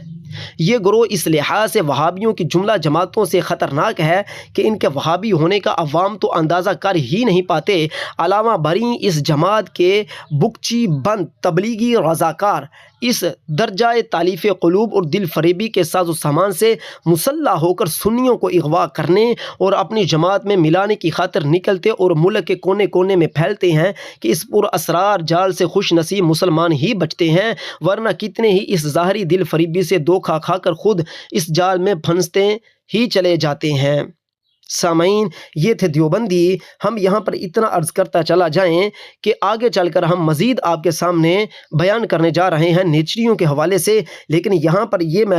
یہ گروہ اس لحاظ سے وہابیوں کی جملہ جماعتوں سے خطرناک ہے کہ ان کے وہابی ہونے کا عوام تو اندازہ کر ہی نہیں پاتے، علامہ بھری اس جماعت کے بکچی بند تبلیغی رضاکار اس درجہ تالیف قلوب اور دل فریبی کے ساز و سامان سے مسلح ہو کر سنیوں کو اغوا کرنے اور اپنی جماعت میں ملانے کی خاطر نکلتے اور ملک کے کونے کونے میں پھیلتے ہیں کہ اس پر اسرار جال سے خوش نصیب مسلمان ہی بچتے ہیں، ورنہ کتنے ہی اس ظاہری دل فریبی سے دھوکہ کھا کر خود اس جال میں پھنستے ہی چلے جاتے ہیں۔ سامعین، یہ تھے دیوبندی۔ ہم یہاں پر اتنا عرض کرتا چلا جائیں کہ آگے چل کر ہم مزید آپ کے سامنے بیان کرنے جا رہے ہیں نیچریوں کے حوالے سے، لیکن یہاں پر یہ میں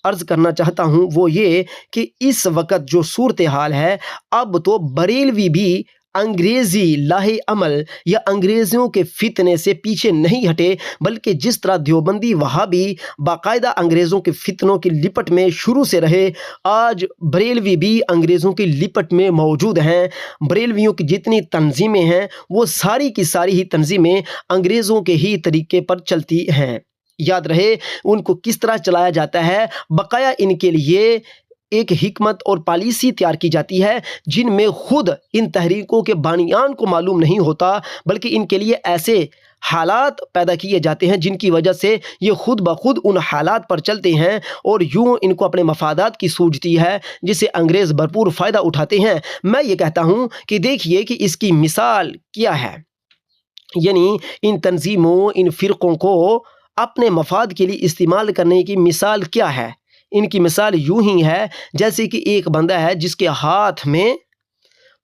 عرض کرنا چاہتا ہوں وہ یہ کہ اس وقت جو صورتحال ہے، اب تو بریلوی بھی انگریزی لاہے عمل یا انگریزوں کے فتنے سے پیچھے نہیں ہٹے، بلکہ جس طرح دیوبندی وہابی باقاعدہ انگریزوں کے فتنوں کی لپٹ میں شروع سے رہے، آج بریلوی بھی انگریزوں کی لپٹ میں موجود ہیں۔ بریلویوں کی جتنی تنظیمیں ہیں وہ ساری کی ساری ہی تنظیمیں انگریزوں کے ہی طریقے پر چلتی ہیں۔ یاد رہے ان کو کس طرح چلایا جاتا ہے، بقایا ان کے لیے ایک حکمت اور پالیسی تیار کی جاتی ہے جن میں خود ان تحریکوں کے بانیان کو معلوم نہیں ہوتا، بلکہ ان کے لیے ایسے حالات پیدا کیے جاتے ہیں جن کی وجہ سے یہ خود بخود ان حالات پر چلتے ہیں اور یوں ان کو اپنے مفادات کی سوجتی ہے، جس سے انگریز بھرپور فائدہ اٹھاتے ہیں۔ میں یہ کہتا ہوں کہ دیکھیے کہ اس کی مثال کیا ہے، یعنی ان تنظیموں، ان فرقوں کو اپنے مفاد کے لیے استعمال کرنے کی مثال کیا ہے؟ ان کی مثال یوں ہی ہے جیسے کہ ایک بندہ ہے جس کے ہاتھ میں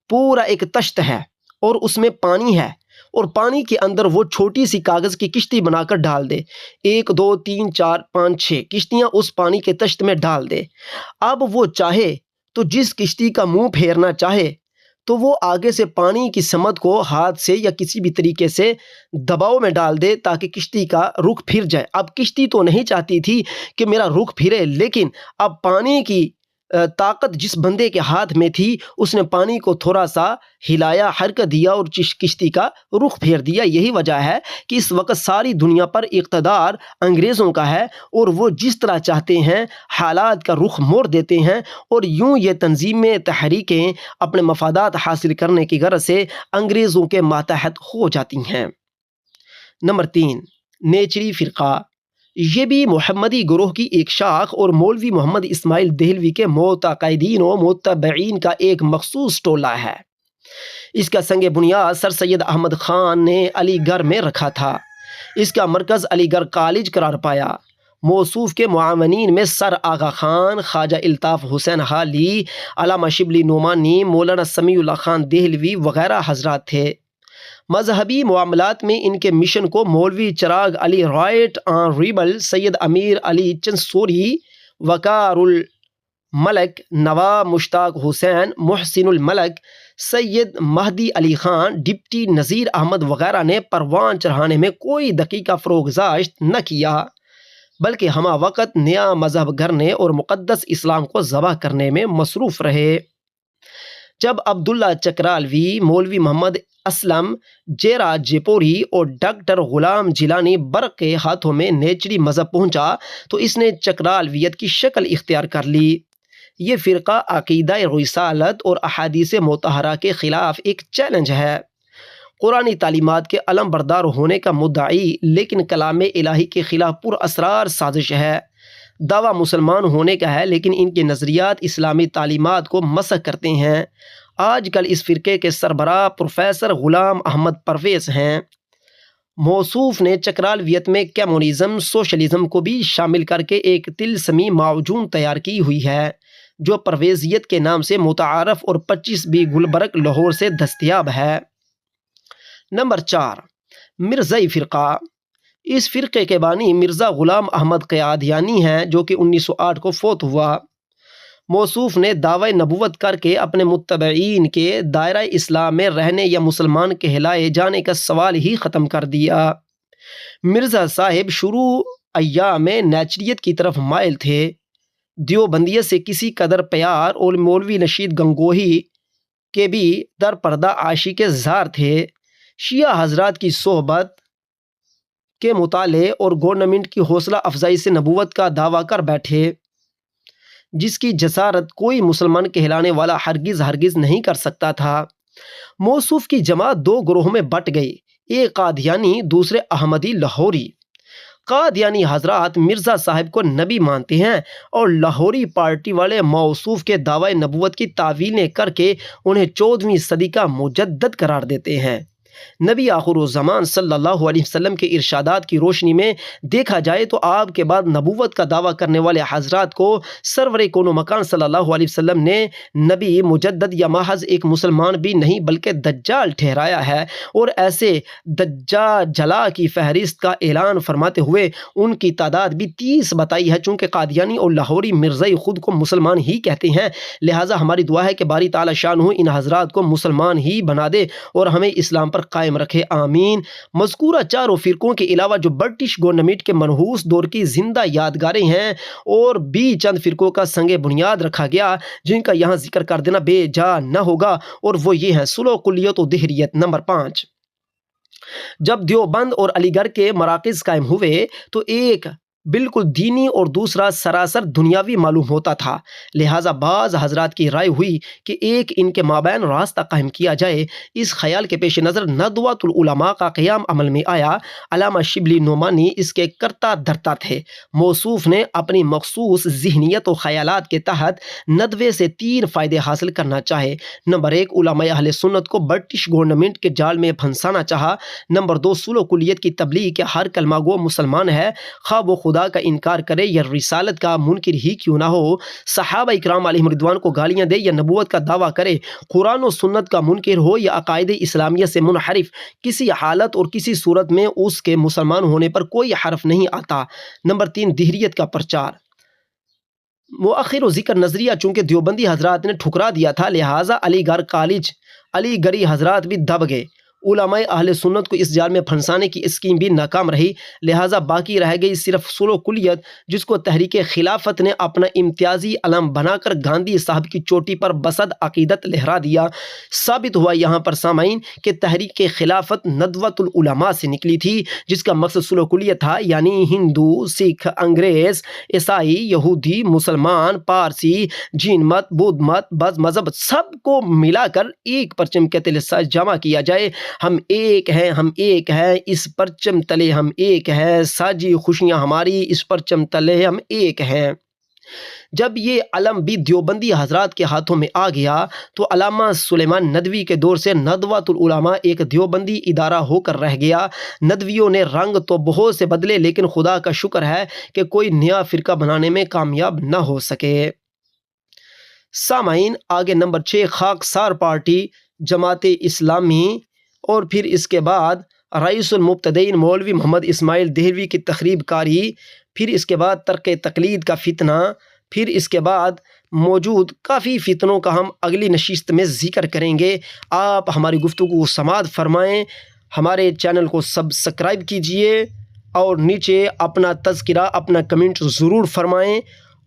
پورا ایک تشت ہے اور اس میں پانی ہے، اور پانی کے اندر وہ چھوٹی سی کاغذ کی کشتی بنا کر ڈال دے، 1 2 3 4 5 6 کشتیاں اس پانی کے تشت میں ڈال دے۔ اب وہ چاہے تو جس کشتی کا منہ پھیرنا چاہے تو وہ آگے سے پانی کی سمت کو ہاتھ سے یا کسی بھی طریقے سے دباؤ میں ڈال دے تاکہ کشتی کا رخ پھر جائے۔ اب کشتی تو نہیں چاہتی تھی کہ میرا رخ پھرے، لیکن اب پانی کی طاقت جس بندے کے ہاتھ میں تھی، اس نے پانی کو تھوڑا سا ہلایا، حرکت دیا اور کشتی کا رخ پھیر دیا۔ یہی وجہ ہے کہ اس وقت ساری دنیا پر اقتدار انگریزوں کا ہے اور وہ جس طرح چاہتے ہیں حالات کا رخ موڑ دیتے ہیں، اور یوں یہ تنظیمیں، تحریکیں اپنے مفادات حاصل کرنے کی غرض سے انگریزوں کے ماتحت ہو جاتی ہیں۔ نمبر 3، نیچری فرقہ۔ یہ بھی محمدی گروہ کی ایک شاخ اور مولوی محمد اسماعیل دہلوی کے معتقدین و متبعین کا ایک مخصوص ٹولہ ہے۔ اس کا سنگ بنیاد سر سید احمد خان نے علی گڑھ میں رکھا تھا۔ اس کا مرکز علی گڑھ کالج قرار پایا۔ موصوف کے معاونین میں سر آغا خان، خواجہ الطاف حسین حالی، علامہ شبلی نعمانی، مولانا سمیع اللہ خان دہلوی وغیرہ حضرات تھے۔ مذہبی معاملات میں ان کے مشن کو مولوی چراغ علی، رائٹ آنریبل سید امیر علی چنسوری، وقار الملک نواب مشتاق حسین، محسن الملک، سید مہدی علی خان، ڈپٹی نذیر احمد وغیرہ نے پروان چڑھانے میں کوئی دقیقہ فروگزاشت نہ کیا، بلکہ ہمہ وقت نیا مذہب گھرنے اور مقدس اسلام کو ذبح کرنے میں مصروف رہے۔ جب عبداللہ چکرالوی، مولوی محمد اسلم جیرا جیپوری اور ڈاکٹر غلام جیلانی برق کے ہاتھوں میں نیچری مذہب پہنچا تو اس نے چکرالویت کی شکل اختیار کر لی۔ یہ فرقہ عقیدہ رسالت اور احادیث مطہرہ کے خلاف ایک چیلنج ہے، قرآنی تعلیمات کے علم بردار ہونے کا مدعی، لیکن کلام الہی کے خلاف پر اسرار سازش ہے۔ دعویٰ مسلمان ہونے کا ہے، لیکن ان کے نظریات اسلامی تعلیمات کو مسخ کرتے ہیں۔ آج کل اس فرقے کے سربراہ پروفیسر غلام احمد پرویز ہیں۔ موصوف نے چکرالویت میں کمیونزم، سوشلزم کو بھی شامل کر کے ایک طلسمی معجون تیار کی ہوئی ہے جو پرویزیت کے نام سے متعارف اور 25 بی گلبرگ لاہور سے دستیاب ہے۔ نمبر 4، مرزائی فرقہ۔ اس فرقے کے بانی مرزا غلام احمد قیادیانی ہیں جو کہ 1908 کو فوت ہوا۔ موصوف نے دعوی نبوت کر کے اپنے متبعین کے دائرہ اسلام میں رہنے یا مسلمان کہلائے جانے کا سوال ہی ختم کر دیا۔ مرزا صاحب شروع ایام میں نیچریت کی طرف مائل تھے، دیوبندیت سے کسی قدر پیار، اور مولوی نشید گنگوہی کے بھی در پردہ عاشق زار تھے۔ شیعہ حضرات کی صحبت کے مطالعے اور گورنمنٹ کی حوصلہ افزائی سے نبوت کا دعویٰ کر بیٹھے، جس کی جسارت کوئی مسلمان کہلانے والا ہرگز نہیں کر سکتا تھا۔ موصوف کی جماعت 2 گروہوں میں بٹ گئی، ایک قادیانی، دوسرے احمدی لاہوری۔ قادیانی حضرات مرزا صاحب کو نبی مانتے ہیں اور لاہوری پارٹی والے موصوف کے دعوی نبوت کی تعویلیں کر کے انہیں 14ویں صدی کا مجدد قرار دیتے ہیں۔ نبی آخر الزمان صلی اللہ علیہ وسلم کے ارشادات کی روشنی میں دیکھا جائے تو آپ کے بعد نبوت کا دعویٰ کرنے والے حضرات کو سرور کون و مکان صلی اللہ علیہ وسلم نے نبی، مجدد یا محض ایک مسلمان بھی نہیں بلکہ دجال ٹھہرایا ہے، اور ایسے دجاجلا کی فہرست کا اعلان فرماتے ہوئے ان کی تعداد بھی 30 بتائی ہے۔ چونکہ قادیانی اور لاہوری مرزائی خود کو مسلمان ہی کہتے ہیں، لہٰذا ہماری دعا ہے کہ باری تعالی شانہ ان حضرات کو مسلمان ہی بنا دے اور ہمیں اسلام پر قائم رکھے، آمین۔ مذکورہ 4 فرقوں کے علاوہ جو برٹش گورنمنٹ کے منحوس دور کی زندہ یادگاریں ہیں، اور بھی چند فرقوں کا سنگ بنیاد رکھا گیا جن کا یہاں ذکر کر دینا بے جا نہ ہوگا، اور وہ یہ ہیں: سلو کلیت و دہریت۔ نمبر 5، جب دیوبند اور علی گڑھ کے مراکز قائم ہوئے تو ایک بالکل دینی اور دوسرا سراسر دنیاوی معلوم ہوتا تھا۔ لہٰذا بعض حضرات کی رائے ہوئی کہ ایک ان کے مابین راستہ قائم کیا جائے۔ اس خیال کے پیش نظر ندوۃ العلماء کا قیام عمل میں آیا۔ علامہ شبلی نعمانی اس کے کرتا دھرتا تھے۔ موصوف نے اپنی مخصوص ذہنیت و خیالات کے تحت ندوے سے 3 فائدے حاصل کرنا چاہے۔ نمبر 1، علماء اہل سنت کو برٹش گورنمنٹ کے جال میں پھنسانا چاہا۔ نمبر 2، صلح و کلیت کی تبلیغ کہ ہر کلمہ گو مسلمان ہے، خواہ وہ خدا کا انکار کرے یا رسالت کا منکر ہی کیوں نہ ہو، صحابہ اکرام علیہم رضوان کو گالیاں دے یا نبوت کا دعویٰ کرے، قرآن و سنت کا منکر ہو یا عقائد اسلامیہ سے منحرف، کسی حالت اور کسی صورت میں اس کے مسلمان ہونے پر کوئی حرف نہیں آتا۔ نمبر 3، دہریت کا پرچار۔ مؤخر و ذکر نظریہ چونکہ دیوبندی حضرات نے ٹھکرا دیا تھا، لہٰذا علی گڑھ کالج علی گڑھی حضرات بھی دب گئے۔ علماء اہل سنت کو اس جال میں پھنسانے کی اسکیم بھی ناکام رہی، لہٰذا باقی رہ گئی صرف صلح و کلیت، جس کو تحریک خلافت نے اپنا امتیازی علم بنا کر گاندھی صاحب کی چوٹی پر بسد عقیدت لہرا دیا۔ ثابت ہوا یہاں پر سامعین کہ تحریک خلافت ندوۃ العلماء سے نکلی تھی، جس کا مقصد صلح و کلیت تھا، یعنی ہندو، سکھ، انگریز، عیسائی، یہودی، مسلمان، پارسی، جین مت، بدھ مت، بعض مذہب سب کو ملا کر ایک پرچم کے تلے جمع کیا جائے۔ ہم ایک ہیں، ہم ایک ہیں، اس پرچم تلے ہم ایک ہیں، ساجی خوشیاں ہماری، اس پرچم تلے ہم ایک ہیں۔ جب یہ علم بھی دیوبندی حضرات کے ہاتھوں میں آ گیا تو علامہ سلیمان ندوی کے دور سے ندوۃ العلماء ایک دیوبندی ادارہ ہو کر رہ گیا۔ ندویوں نے رنگ تو بہت سے بدلے، لیکن خدا کا شکر ہے کہ کوئی نیا فرقہ بنانے میں کامیاب نہ ہو سکے۔ سامعین، آگے نمبر 6، خاکسار پارٹی جماعت اسلامی، اور پھر اس کے بعد رئیس المبتدئین مولوی محمد اسماعیل دہلوی کی تخریب کاری، پھر اس کے بعد ترک تقلید کا فتنہ، پھر اس کے بعد موجود کافی فتنوں کا ہم اگلی نشست میں ذکر کریں گے۔ آپ ہماری گفتگو کو سماعت فرمائیں، ہمارے چینل کو سبسکرائب کیجئے اور نیچے اپنا تذکرہ، اپنا کمنٹ ضرور فرمائیں،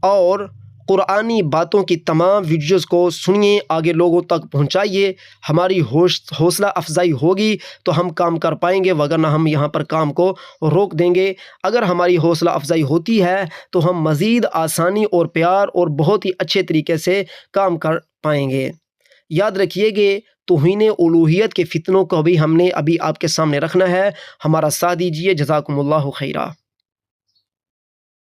اور قرآنی باتوں کی تمام ویڈیوز کو سنیے، آگے لوگوں تک پہنچائیے۔ ہماری حوصلہ افزائی ہوگی تو ہم کام کر پائیں گے، وگرنہ ہم یہاں پر کام کو روک دیں گے۔ اگر ہماری حوصلہ افزائی ہوتی ہے تو ہم مزید آسانی اور پیار اور بہت ہی اچھے طریقے سے کام کر پائیں گے۔ یاد رکھیے گے، توہین الوہیت کے فتنوں کو بھی ہم نے ابھی آپ کے سامنے رکھنا ہے۔ ہمارا ساتھ دیجیے، جزاکم اللہ خیرہ۔